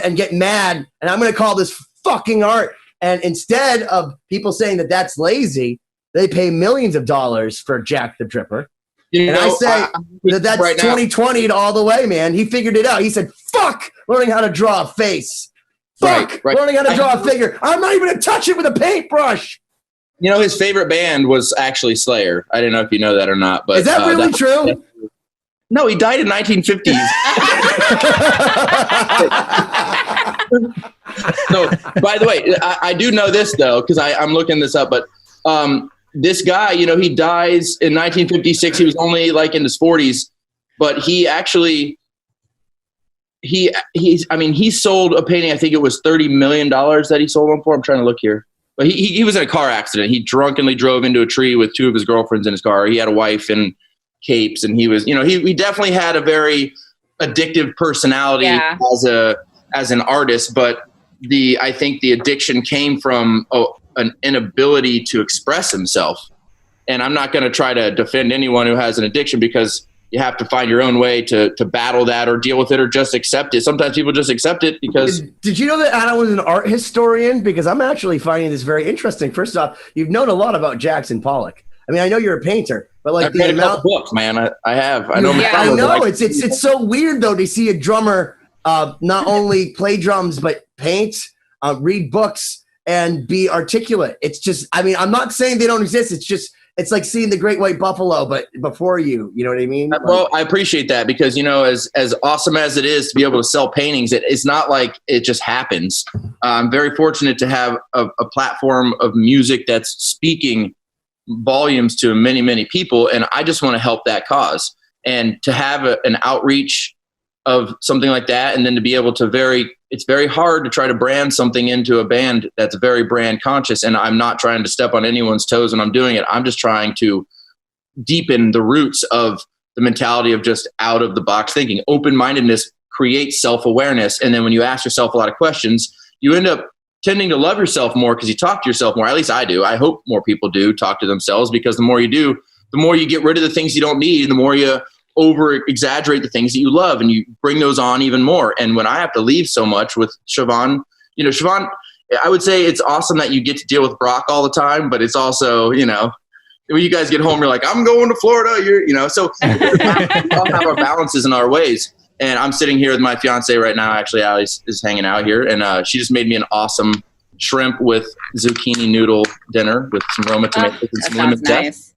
and get mad, and I'm going to call this fucking art. And instead of people saying that that's lazy, they pay millions of dollars for Jack the Dripper. I say that's right 2020 all the way, man. He figured it out. He said, fuck learning how to draw a face. Fuck learning how to draw a figure. I'm not even going to touch it with a paintbrush. His favorite band was actually Slayer. I don't know if you know that or not. But is that really true? No, he died in 1950s. So, by the way, I do know this, though, because I'm looking this up. But this guy, he dies in 1956. He was only like in his 40s. But he actually, he sold a painting. I think it was $30 million that he sold one for. I'm trying to look here. But he was in a car accident. He drunkenly drove into a tree with 2 of his girlfriends in his car. He had a wife in capes, and he was, he definitely had a very addictive personality as an artist. But I think the addiction came from an inability to express himself. And I'm not going to try to defend anyone who has an addiction, because you have to find your own way to battle that or deal with it or just accept it. Sometimes people just accept it because... Did you know that Adam was an art historian? Because I'm actually finding this very interesting. First off, you've known a lot about Jackson Pollock. I mean, I know you're a painter, but like I've read a couple books, man. I have. I know. I know. It's so weird though to see a drummer not only play drums but paint, read books, and be articulate. It's just. I mean, I'm not saying they don't exist. It's just it's like seeing the Great White Buffalo, but before you know what I mean? Well, I appreciate that because, as awesome as it is to be able to sell paintings, it's not like it just happens. I'm very fortunate to have a platform of music that's speaking volumes to many, many people. And I just want to help that cause. And to have an outreach of something like that, and then to be able to it's very hard to try to brand something into a band that's very brand conscious. And I'm not trying to step on anyone's toes when I'm doing it. I'm just trying to deepen the roots of the mentality of just out of the box thinking. Open-mindedness creates self-awareness. And then when you ask yourself a lot of questions, you end up tending to love yourself more because you talk to yourself more. At least I do. I hope more people do talk to themselves, because the more you do, the more you get rid of the things you don't need, and the more you over exaggerate the things that you love, and you bring those on even more. And when I have to leave so much with Siobhán, Siobhán, I would say it's awesome that you get to deal with Brock all the time, but it's also, when you guys get home, you're like, I'm going to Florida. So all have our balances in our ways. And I'm sitting here with my fiance right now. Actually, Allie is hanging out here, and she just made me an awesome shrimp with zucchini noodle dinner with some Roma tomatoes and some lemon zest.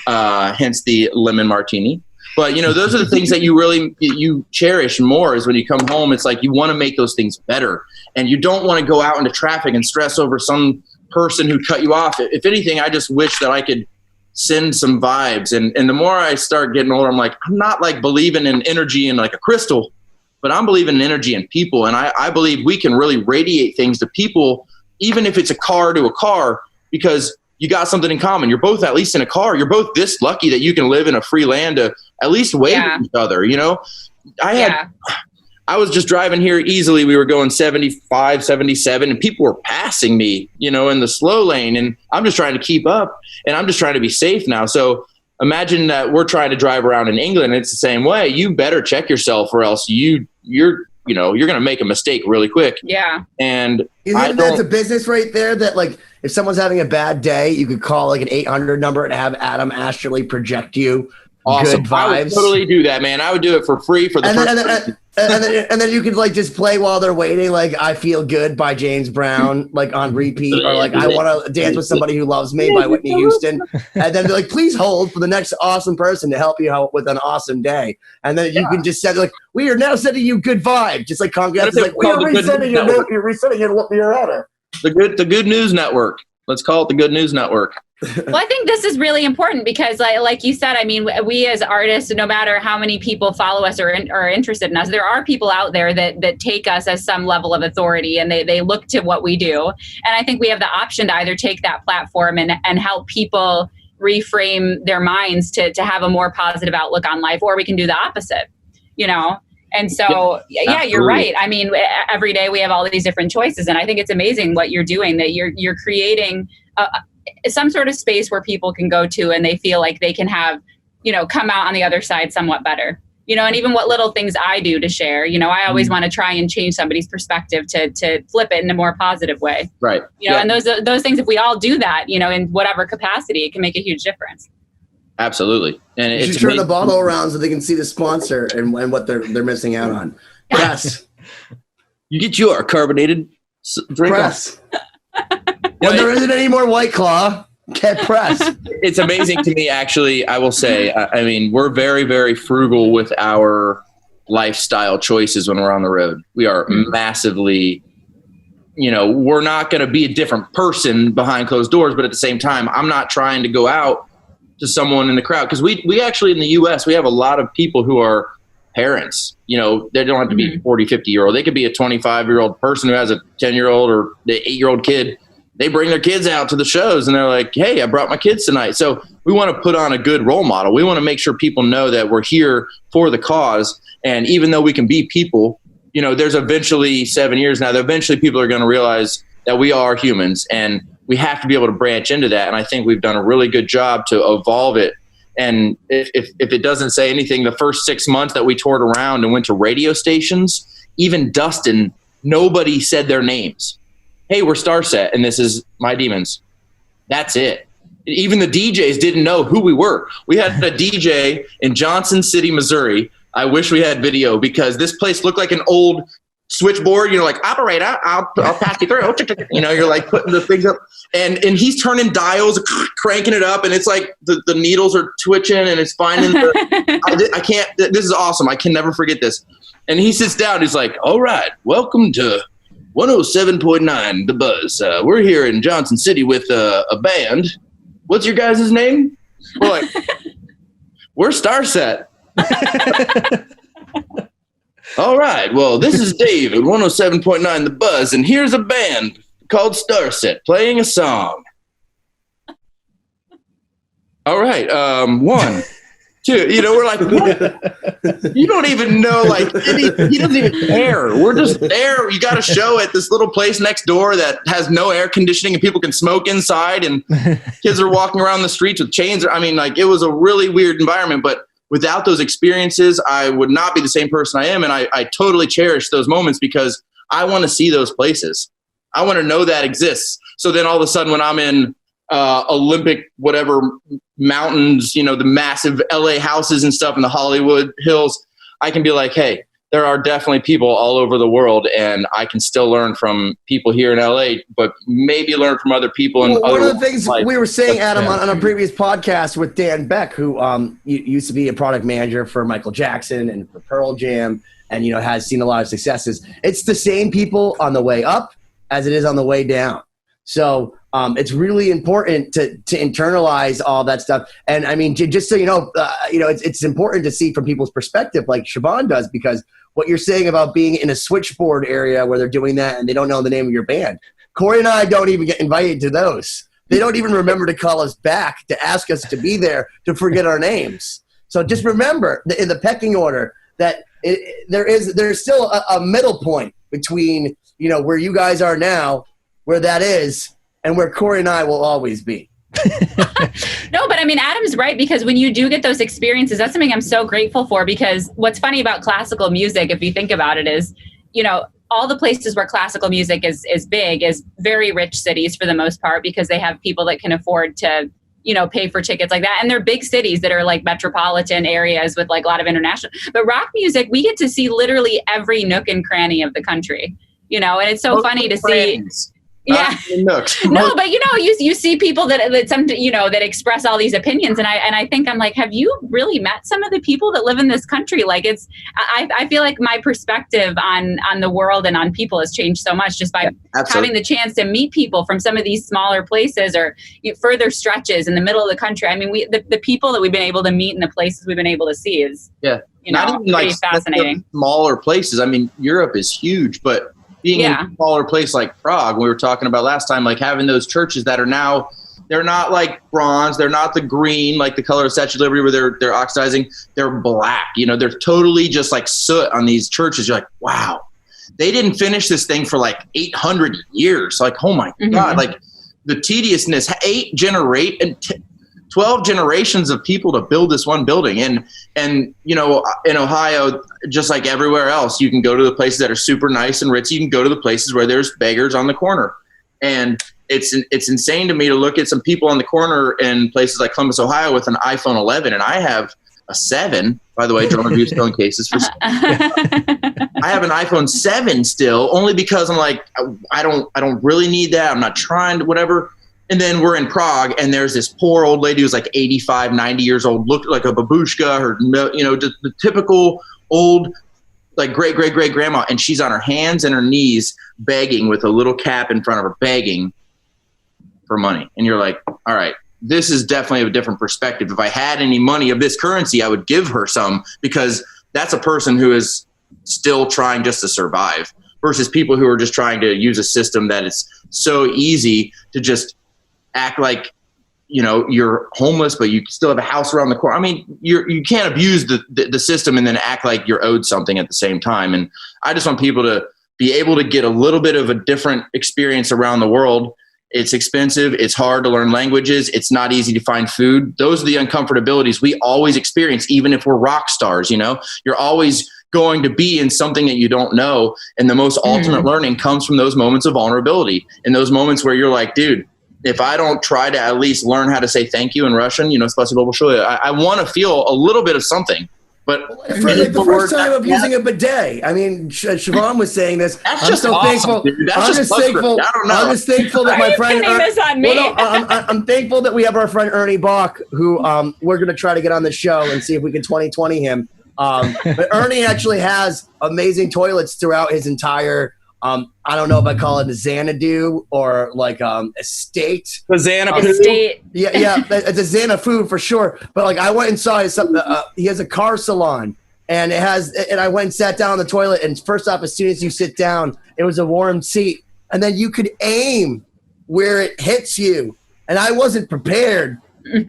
Hence the lemon martini. But, those are the things that you cherish more, is when you come home, it's like you want to make those things better. And you don't want to go out into traffic and stress over some person who cut you off. If anything, I just wish that I could send some vibes. And the more I start getting older, I'm like, I'm not like believing in energy in like a crystal, but I'm believing in energy in people. And I believe we can really radiate things to people, even if it's a car to a car, because you got something in common. You're both at least in a car. You're both this lucky that you can live in a free land to at least wave at each other. I was just driving here easily. We were going 75, 77, and people were passing me, in the slow lane. And I'm just trying to keep up, and I'm just trying to be safe now. So imagine that we're trying to drive around in England. It's the same way. You better check yourself, or else you're going to make a mistake really quick. Yeah. And you think that's a business right there, that like if someone's having a bad day, you could call like an 800 number and have Adam astrally project you awesome. Good vibes. I would totally do that, man. I would do it for free for the and then you could like just play while they're waiting, like I Feel Good by James Brown, like on repeat, or like I Want to Dance with Somebody Who Loves Me by Whitney Houston. And then they're like, please hold for the next awesome person to help you out with an awesome day. And then you can just say like, we are now sending you good vibes. Just like Congress is like, we are resetting your order. The Good News Network. Let's call it the Good News Network. Well, I think this is really important because like you said, I mean, we as artists, no matter how many people follow us or are interested in us, there are people out there that take us as some level of authority, and they look to what we do. And I think we have the option to either take that platform and help people reframe their minds to have a more positive outlook on life, or we can do the opposite, And so, yeah, you're right. I mean, every day we have all these different choices, and I think it's amazing what you're doing, that you're creating some sort of space where people can go to and they feel like they can have, come out on the other side somewhat better, and even what little things I do to share, I always want to try and change somebody's perspective to flip it in a more positive way. Right. And those things, if we all do that, in whatever capacity, it can make a huge difference. Absolutely. And you should turn the bottle around so they can see the sponsor and what they're missing out on. Press. You get your carbonated drink. Press. When there isn't any more White Claw, get Press. It's amazing to me, actually, I will say. I mean, we're very, very frugal with our lifestyle choices when we're on the road. We are massively, we're not going to be a different person behind closed doors, but at the same time, I'm not trying to go out to someone in the crowd, because we actually, in the US, we have a lot of people who are parents. They don't have to be 40, 50-year-old. They could be a 25-year-old person who has a 10-year-old or the 8-year-old kid. They bring their kids out to the shows and they're like, hey, I brought my kids tonight. So we want to put on a good role model. We want to make sure people know that we're here for the cause. And even though we can be people, there's eventually 7 years now, that eventually people are going to realize that we are humans, and we have to be able to branch into that. And I think we've done a really good job to evolve it. And if it doesn't say anything, the first 6 months that we toured around and went to radio stations, even Dustin, nobody said their names. Hey, we're Starset, and this is My Demons. That's it. Even the DJs didn't know who we were. We had a DJ in Johnson City, Missouri. I wish we had video, because this place looked like an old switchboard, like operator, I'll pass you through. You're like putting the things up, and he's turning dials, cranking it up, and it's like the needles are twitching, and it's finding I can't. This is awesome. I can never forget this. And he sits down. He's like, "All right, welcome to 107.9 The Buzz. We're here in Johnson City with a band. What's your guys' name?" We're like, "We're Starset." All right, well, this is Dave at 107.9 The Buzz, and here's a band called Starset playing a song. All right, 1, 2, we're like, what? You don't even know, like, he doesn't even care. We're just there. You got a show at this little place next door that has no air conditioning and people can smoke inside, and kids are walking around the streets with chains. I mean, like, it was a really weird environment, but without those experiences, I would not be the same person I am. And I totally cherish those moments because I want to see those places. I want to know that exists. So then all of a sudden when I'm in Olympic, whatever mountains, the massive LA houses and stuff in the Hollywood Hills, I can be like, hey, there are definitely people all over the world, and I can still learn from people here in LA, but maybe learn from other people. One of the things we were saying, Adam, on a previous podcast with Dan Beck, who used to be a product manager for Michael Jackson and for Pearl Jam, and has seen a lot of successes. It's the same people on the way up as it is on the way down. So it's really important to internalize all that stuff. And I mean, just so it's important to see from people's perspective, like Siobhán does, because what you're saying about being in a switchboard area where they're doing that and they don't know the name of your band. Cory and I don't even get invited to those. They don't even remember to call us back to ask us to be there to forget our names. So just remember in the pecking order that there's still a middle point between, where you guys are now, where that is, and where Cory and I will always be. No, but I mean, Adam's right, because when you do get those experiences, that's something I'm so grateful for, because what's funny about classical music, if you think about it, is, all the places where classical music is big is very rich cities for the most part, because they have people that can afford to, pay for tickets like that. And they're big cities that are like metropolitan areas with like a lot of international. But rock music, we get to see literally every nook and cranny of the country, and it's so funny to see. Yeah. No, but you see people that express all these opinions, and I think I'm like, have you really met some of the people that live in this country? Like, I feel like my perspective on the world and on people has changed so much just by having the chance to meet people from some of these smaller places or further stretches in the middle of the country. I mean, the people that we've been able to meet and the places we've been able to see is not even like fascinating. Smaller places. I mean, Europe is huge, but being in a smaller place like Prague, we were talking about last time, like having those churches that are now, they're not like bronze, they're not the green, like the color of Statue of Liberty where they're oxidizing, they're black, they're totally just like soot on these churches. You're like, wow, they didn't finish this thing for like 800 years. Like, oh my God, like the tediousness, 12 generations of people to build this one building. And in Ohio, just like everywhere else, you can go to the places that are super nice and ritzy. You can go to the places where there's beggars on the corner. And it's insane to me to look at some people on the corner in places like Columbus, Ohio with an iPhone 11, and I have a 7. By the way, drone review still in cases for I have an iPhone 7 still, only because I'm like, I don't really need that. I'm not trying to whatever. And then we're in Prague, and there's this poor old lady who's like 85, 90 years old, looked like a babushka, or the typical old, like great grandma, and she's on her hands and her knees begging with a little cap in front of her, begging for money. And you're like, all right, this is definitely a different perspective. If I had any money of this currency, I would give her some, because that's a person who is still trying just to survive, versus people who are just trying to use a system that it's so easy to just act like, you're homeless, but you still have a house around the corner. I mean, you can't abuse the system and then act like you're owed something at the same time. And I just want people to be able to get a little bit of a different experience around the world. It's expensive. It's hard to learn languages. It's not easy to find food. Those are the uncomfortabilities we always experience, even if we're rock stars. You're always going to be in something that you don't know. And the most ultimate learning comes from those moments of vulnerability, and those moments where you're like, dude, if I don't try to at least learn how to say thank you in Russian, spasibo большое, I want to feel a little bit of something, But For like the first time of using a bidet. I mean, Siobhán was saying this. That's I'm just so awesome, thankful. dude. That's I'm just just thankful. I don't know. I'm just thankful that Why my are you friend. pinning this on me? Well, no, I'm thankful that we have our friend Ernie Bach, who we're going to try to get on the show and see if we can 2020 him. But Ernie actually has amazing toilets throughout his entire. I don't know if I call it a Xanadu or like estate. The Xanadu. Estate. Yeah, it's a Xanadu for sure. But like I went and saw his he has a car salon. And I went and sat down on the toilet. And first off, as soon as you sit down, it was a warm seat. And then you could aim where it hits you. And I wasn't prepared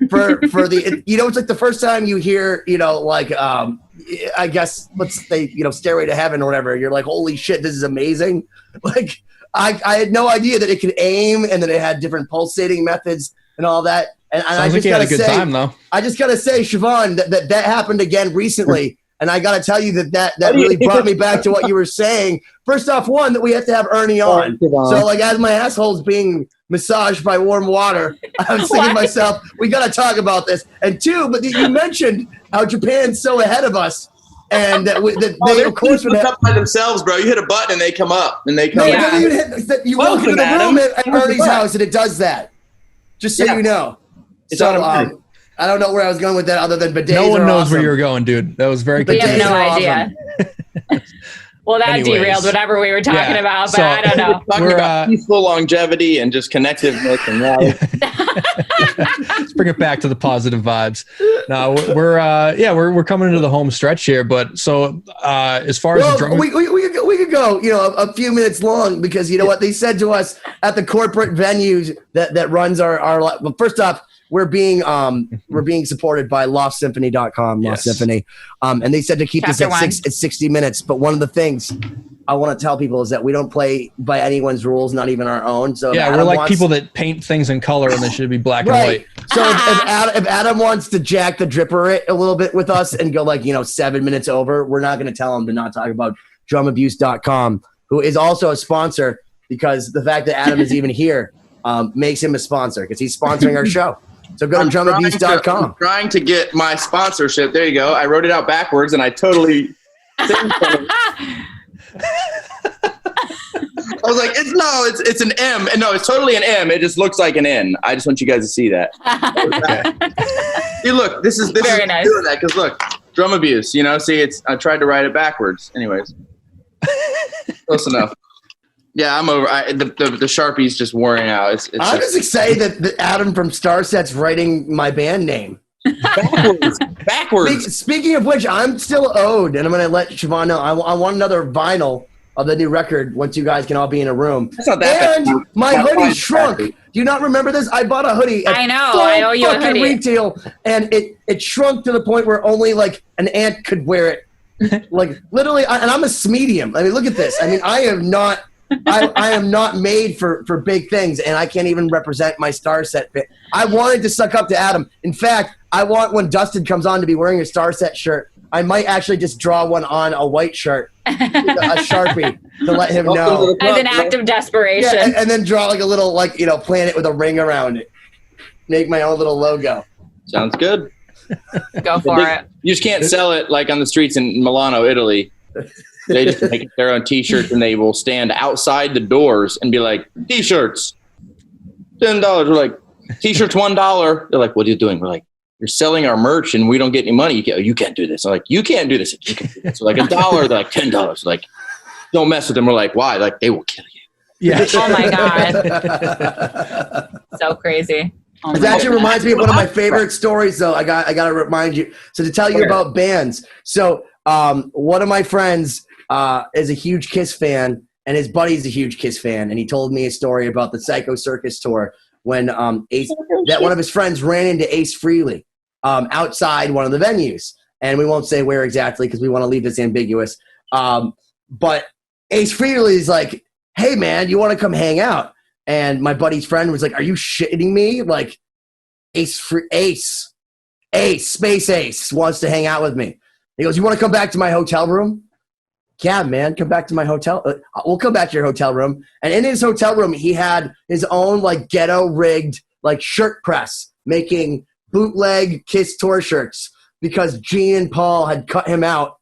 for the, it's like the first time you hear, like, I guess, let's say, Stairway to Heaven or whatever. You're like, holy shit, this is amazing. Like, I had no idea that it could aim and that it had different pulsating methods and all that. And I just you had gotta a good say, time, though. I just gotta say, Siobhán, that happened again recently. And I got to tell you that really brought me back to what you were saying. First off, one, that we have to have Ernie on. So, like, as my asshole's being massaged by warm water, I was thinking to myself, we got to talk about this. And two, but you mentioned how Japan's so ahead of us. And that they, of course, would look have. up by themselves, bro. You hit a button and they come up. And they come No, it up. doesn't even hit. You walk into the room at Ernie's house and it does that. Just so you know. It's automatic. I don't know where I was going with that other than bidets. No one are knows awesome. where you're going, dude. That was very We have contagious. no Bidets are idea. Well, that Anyways. derailed whatever we were talking about, but So- I don't know. Talking about peaceful longevity and just connectiveness and life. Let's bring it back to the positive vibes. No, we're coming into the home stretch here. But so as far as the drum, we could go, a few minutes long because you know what they said to us at the corporate venues that runs our. Well, first off, we're being supported by LostSymphony.com, Lost Symphony, and they said to keep Chapter this at 60 minutes. But one of the things I want to tell people is that we don't play by anyone's rules, not even our own. So yeah, we're like people that paint things in color and they should be black and white. So if Adam wants to jack the dripper it a little bit with us and go 7 minutes over, we're not going to tell him to not talk about drumabuse.com, who is also a sponsor, because the fact that Adam is even here makes him a sponsor because he's sponsoring our show. So go to drumabuse.com. I'm trying to get my sponsorship. There you go. I wrote it out backwards and I totally. I was like, it's an M. And no, it's totally an M. It just looks like an N. I just want you guys to see that. See, look, this is Very nice. doing that because look, drum abuse. See, I tried to write it backwards. Anyways, close enough. Yeah, I'm over. The Sharpie's just wearing out. I'm just excited that Adam from Starset's writing my band name. backwards. Speaking of which, I'm still owed, and I'm going to let Siobhán know. I want another vinyl of the new record once you guys can all be in a room. That's not that and bad. my Not hoodie bad. shrunk. Do you not remember this? I bought a hoodie. At I know. full I owe you a fucking hoodie. retail, and it shrunk to the point where only like an ant could wear it. Like literally, and I'm a medium. I mean, look at this. I mean, I am not. I am not made for big things, and I can't even represent my Starset fit. I wanted to suck up to Adam. In fact, I want when Dustin comes on to be wearing a Starset shirt. I might actually just draw one on a white shirt, a Sharpie, to let him know. As an act of desperation. Yeah, and then draw like a little planet with a ring around it. Make my own little logo. Sounds good. Go for it. You just can't sell it like on the streets in Milano, Italy. They just make their own T-shirts and they will stand outside the doors and be like, T-shirts, $10. We're like, T-shirts $1. They're like, what are you doing? We're like, you're selling our merch and we don't get any money. You can't do this. I'm like, you can't do this. You can do this. So like $1. They're like $10. Like, don't mess with them. We're like, why? Like, they will kill you. Yeah. Oh my God. So crazy. Oh It my actually God. reminds me of one of my favorite stories, though. I got to remind you. So to tell you about bands. So one of my friends is a huge Kiss fan, and his buddy's a huge Kiss fan, and he told me a story about the Psycho Circus tour when that one of his friends ran into Ace Frehley outside one of the venues, and we won't say where exactly because we want to leave this ambiguous. But Ace Frehley is like, "Hey man, you want to come hang out?" And my buddy's friend was like, "Are you shitting me? Like, Space Ace wants to hang out with me." He goes, "You want to come back to my hotel room?" Yeah, man, come back to my hotel. We'll come back to your hotel room. And in his hotel room, he had his own like ghetto rigged like shirt press, making bootleg Kiss tour shirts. because Gene and Paul had cut him out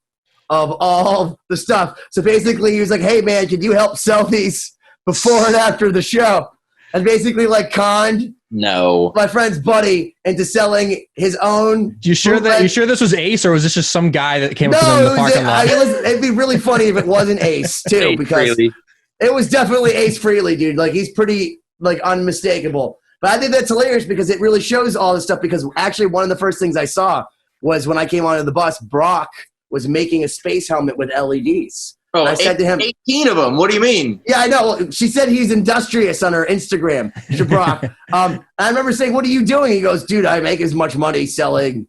of all the stuff. So basically he was like, hey man, can you help sell these before and after the show? And basically like conned my friend's buddy into selling his own. You sure this was Ace, or was this just some guy that came up to him in the parking lot? It'd be really funny if it wasn't Ace too, because it was definitely Ace Frehley, dude. Like he's pretty like unmistakable. But I think that's hilarious because it really shows all this stuff, because actually one of the first things I saw was when I came onto the bus, Brock was making a space helmet with LEDs. Oh, I said to him, 18 of them. What do you mean? Yeah, I know. She said he's industrious on her Instagram, Brock. I remember saying, what are you doing? He goes, dude, I make as much money selling,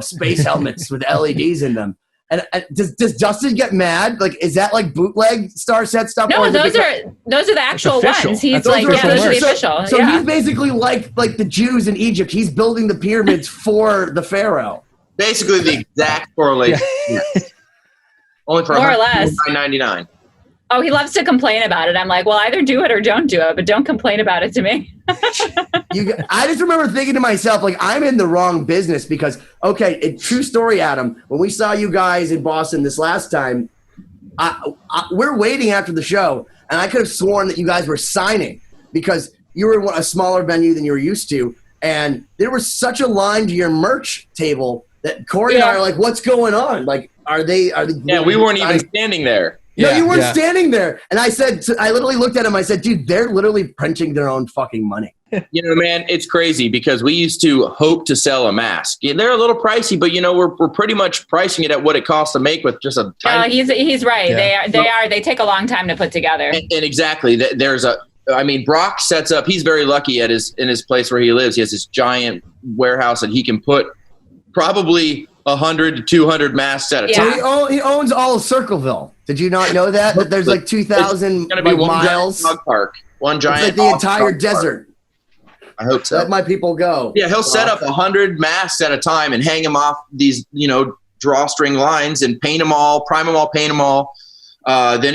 space helmets with LEDs in them. And does Dustin get mad? Like, is that like bootleg Starset stuff? No, those are the actual ones. He's like, those are the official. So he's basically like the Jews in Egypt. He's building the pyramids for the pharaoh. Basically the exact correlation. Only for more or less $9.99. Oh, he loves to complain about it. I'm like, well, either do it or don't do it, but don't complain about it to me. I just remember thinking to myself, like, I'm in the wrong business because, okay, true story, Adam. When we saw you guys in Boston this last time, we're waiting after the show, and I could have sworn that you guys were signing because you were in a smaller venue than you were used to, and there was such a line to your merch table that Cory and I are like, what's going on? Like, are they? Yeah, we weren't even standing there. No, you weren't standing there. And I said, I literally looked at him. I said, dude, they're literally printing their own fucking money. Man, it's crazy because we used to hope to sell a mask. Yeah, they're a little pricey, but we're pretty much pricing it at what it costs to make with just a tiny. He's right. Yeah. They take a long time to put together. And exactly. Brock sets up. He's very lucky in his place where he lives. He has this giant warehouse that he can put probably 100 to 200 masks at a time. So he owns all of Circleville. Did you not know that? That there's like 2,000 miles. Dog park. One giant. It's like the entire desert. I hope so. Let my people go. Yeah, he'll set up 100 masks at a time and hang them off these, drawstring lines and paint them all, prime them all, paint them all. Then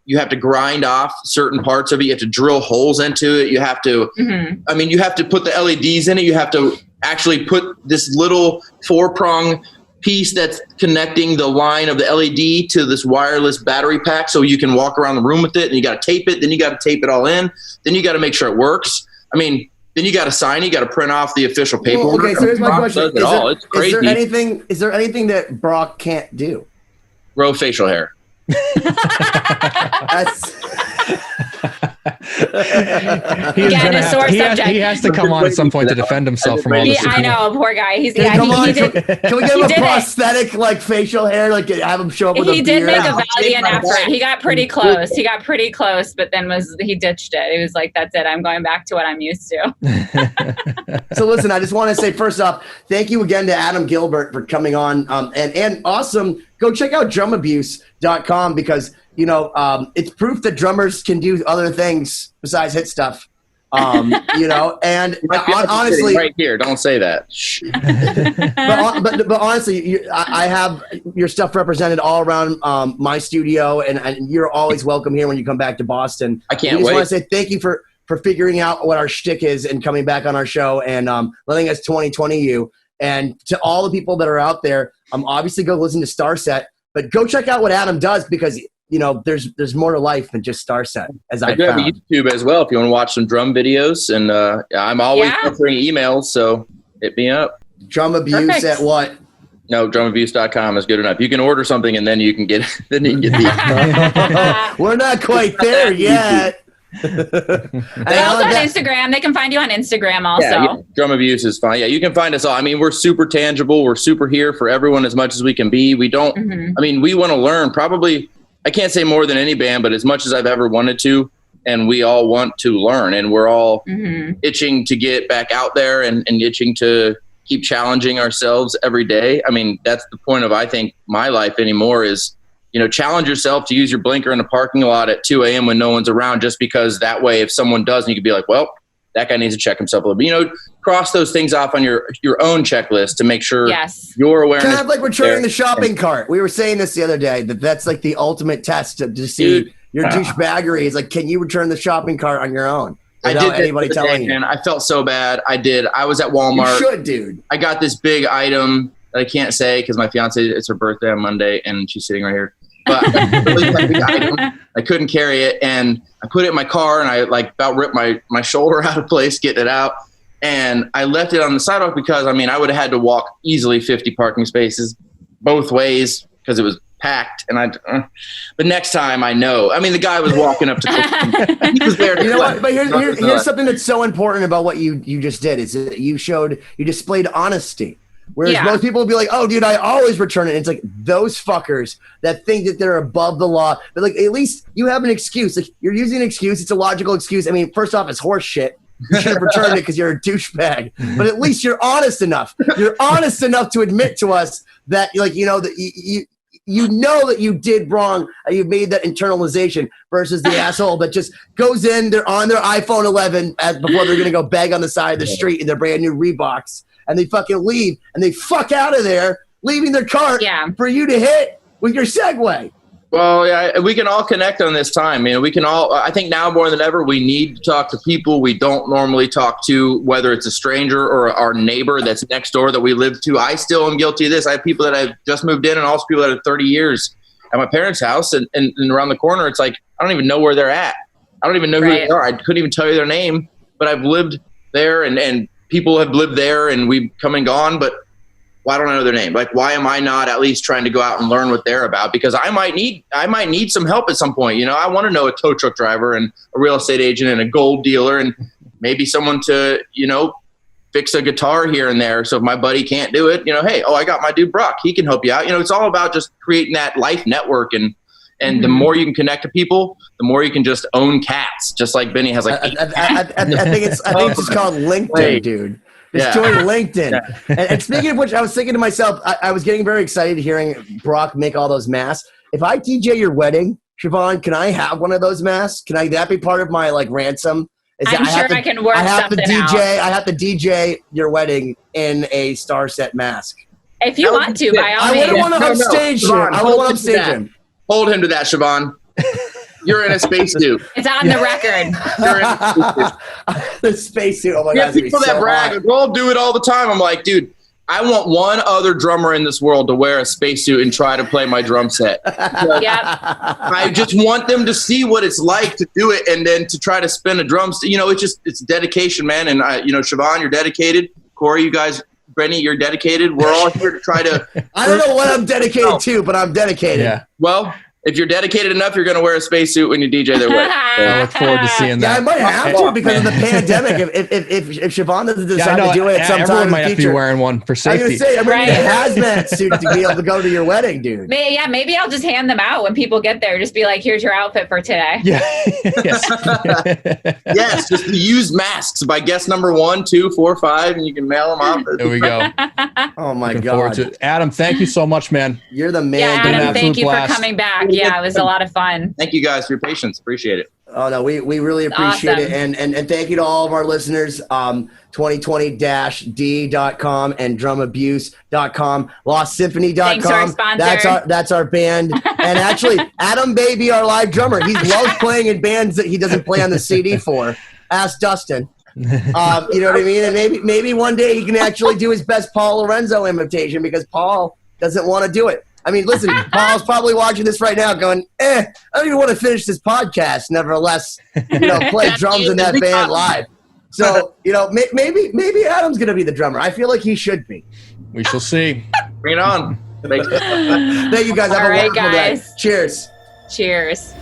you have to grind off certain parts of it. You have to drill holes into it. You have to, you have to put the LEDs in it. You have to actually put this little 4-prong piece that's connecting the line of the LED to this wireless battery pack so you can walk around the room with it, and you got to tape it. Then you got to tape it all in. Then you got to make sure it works. Then you got to sign. You got to print off the official paperwork. Okay, so here's my question: It's crazy. Is there anything that Brock can't do? Grow facial hair. He has to come on at some point to defend himself from all this. I know, poor guy. Can we give him a prosthetic like facial hair, like have him show up with a beard? He did make a valiant effort. He got pretty close. But then he ditched it. He was like, "That's it. I'm going back to what I'm used to." So listen, I just want to say first off, thank you again to Adam Gilbert for coming on, and awesome. Go check out drumabuse.com because it's proof that drummers can do other things besides hit stuff. And honestly, right here, don't say that. but honestly, I have your stuff represented all around my studio, and you're always welcome here when you come back to Boston. I can't wait. I just want to say thank you for figuring out what our shtick is and coming back on our show and letting us 2020 you. And to all the people that are out there, obviously go listen to Starset, but go check out what Adam does because there's more to life than just Starset. I do have a YouTube as well if you want to watch some drum videos, and I'm always answering emails, so hit me up. Drum abuse at what? No, drumabuse.com is good enough. You can order something and then you can get the. We're not quite there yet. We're also on Instagram. They can find you on Instagram also. Yeah, Drum Abuse is fine. Yeah, you can find us all. We're super tangible. We're super here for everyone as much as we can be. We don't, we want to learn probably, I can't say more than any band, but as much as I've ever wanted to, and we all want to learn, and we're all itching to get back out there and itching to keep challenging ourselves every day. That's the point of, I think, my life anymore is, challenge yourself to use your blinker in a parking lot at 2 a.m. when no one's around, just because that way, if someone doesn't, you could be like, well, that guy needs to check himself a little bit. Cross those things off on your own checklist to make sure your awareness. Kind of like returning the shopping cart. We were saying this the other day, that's like the ultimate test to see your douchebaggery is like, can you return the shopping cart on your own? I did anybody telling you. I felt so bad. I did. I was at Walmart. You should, dude. I got this big item that I can't say because my fiance, it's her birthday on Monday, and she's sitting right here. But a really heavy item. I couldn't carry it, and I put it in my car, and I like about ripped my shoulder out of place getting it out. And I left it on the sidewalk because, I mean, I would have had to walk easily 50 parking spaces both ways because it was packed. And but next time I know. I mean, the guy was walking up to he was there to what? But here's something that's so important about what you just did is that you displayed honesty. Whereas most people will be like, oh, dude, I always return it. And it's like those fuckers that think that they're above the law. But like, at least you have an excuse. Like, you're using an excuse. It's a logical excuse. I mean, first off, it's horse shit. You should have returned it because you're a douchebag. But at least you're honest enough. You're honest enough to admit to us that, like, you know, that you know that you did wrong and you made that internalization versus the asshole that just goes in, they're on their iPhone 11 before they're going to go beg on the side of the street in their brand new Reeboks. And they fucking leave and they fuck out of there, leaving their cart for you to hit with your Segway. Well, yeah, we can all connect on this time. You know, we can all, I think now more than ever, we need to talk to people we don't normally talk to, whether it's a stranger or our neighbor that's next door that we live to. I still am guilty of this. I have people that I've just moved in and also people that have 30 years at my parents' house and around the corner. It's like, I don't even know where they're at. I don't even know who they are. I couldn't even tell you their name, but I've lived there and people have lived there and we've come and gone, but why don't I know their name? Like, why am I not at least trying to go out and learn what they're about? Because I might need some help at some point. You know, I want to know a tow truck driver and a real estate agent and a gold dealer and maybe someone to, you know, fix a guitar here and there. So if my buddy can't do it, you know, hey, I got my dude Brock. He can help you out. You know, it's all about just creating that life network and the more you can connect to people, the more you can just own cats. Just like Benny has like. I think it's just called LinkedIn, dude. Just join LinkedIn. Yeah. And speaking of which, I was thinking to myself, I was getting very excited hearing Brock make all those masks. If I DJ your wedding, Siobhán, can I have one of those masks? Can that be part of my like ransom? I'm sure I can work something out. I have to DJ your wedding in a Starset mask. If you want to, by all means. I wouldn't want to upstage him. I wouldn't want to upstage him. Hold him to that, Siobhán. You're in a spacesuit. It's on the record. You're in a spacesuit. The spacesuit. Oh my God. People that brag, we'll do it all the time. I'm like, dude, I want one other drummer in this world to wear a spacesuit and try to play my drum set. I just want them to see what it's like to do it and then to try to spin a drum. You know, it's dedication, man. And Siobhán, you're dedicated. Cory, you guys, Brenny, you're dedicated. We're all here to try to. I don't know what I'm dedicated to, but I'm dedicated. Yeah. Well, if you're dedicated enough, you're going to wear a spacesuit when you DJ their wedding. I look forward to seeing that. Yeah, I might have to because of the pandemic. If Siobhán doesn't decide to do it at some time in the future. Everyone might have to be wearing one for safety. I was going to say, I'm going to need a hazmat suit to be able to go to your wedding, dude. Maybe I'll just hand them out when people get there. Just be like, here's your outfit for today. Yeah. Yes, just used masks by guest number 1, 2, 4, 5, and you can mail them off. There we go. Oh, my Looking God. forward to it. Adam, thank you so much, man. You're the man. Yeah, Adam, thank you for coming back. Yeah, it was a lot of fun. Thank you guys for your patience. Appreciate it. Oh, no, we really appreciate it. And thank you to all of our listeners, 2020-d.com and drumabuse.com, lostsymphony.com. Thanks to our sponsor. That's our band. And actually, Adam Baby, our live drummer, he loves playing in bands that he doesn't play on the CD for. Ask Dustin. You know what I mean? And maybe one day he can actually do his best Paul Lorenzo imitation because Paul doesn't want to do it. I mean, listen, Paul's probably watching this right now going, I don't even want to finish this podcast. Nevertheless, play drums in that band live. So, maybe Adam's going to be the drummer. I feel like he should be. We shall see. Bring it on. Thank you guys. Have a wonderful day. Cheers. Cheers.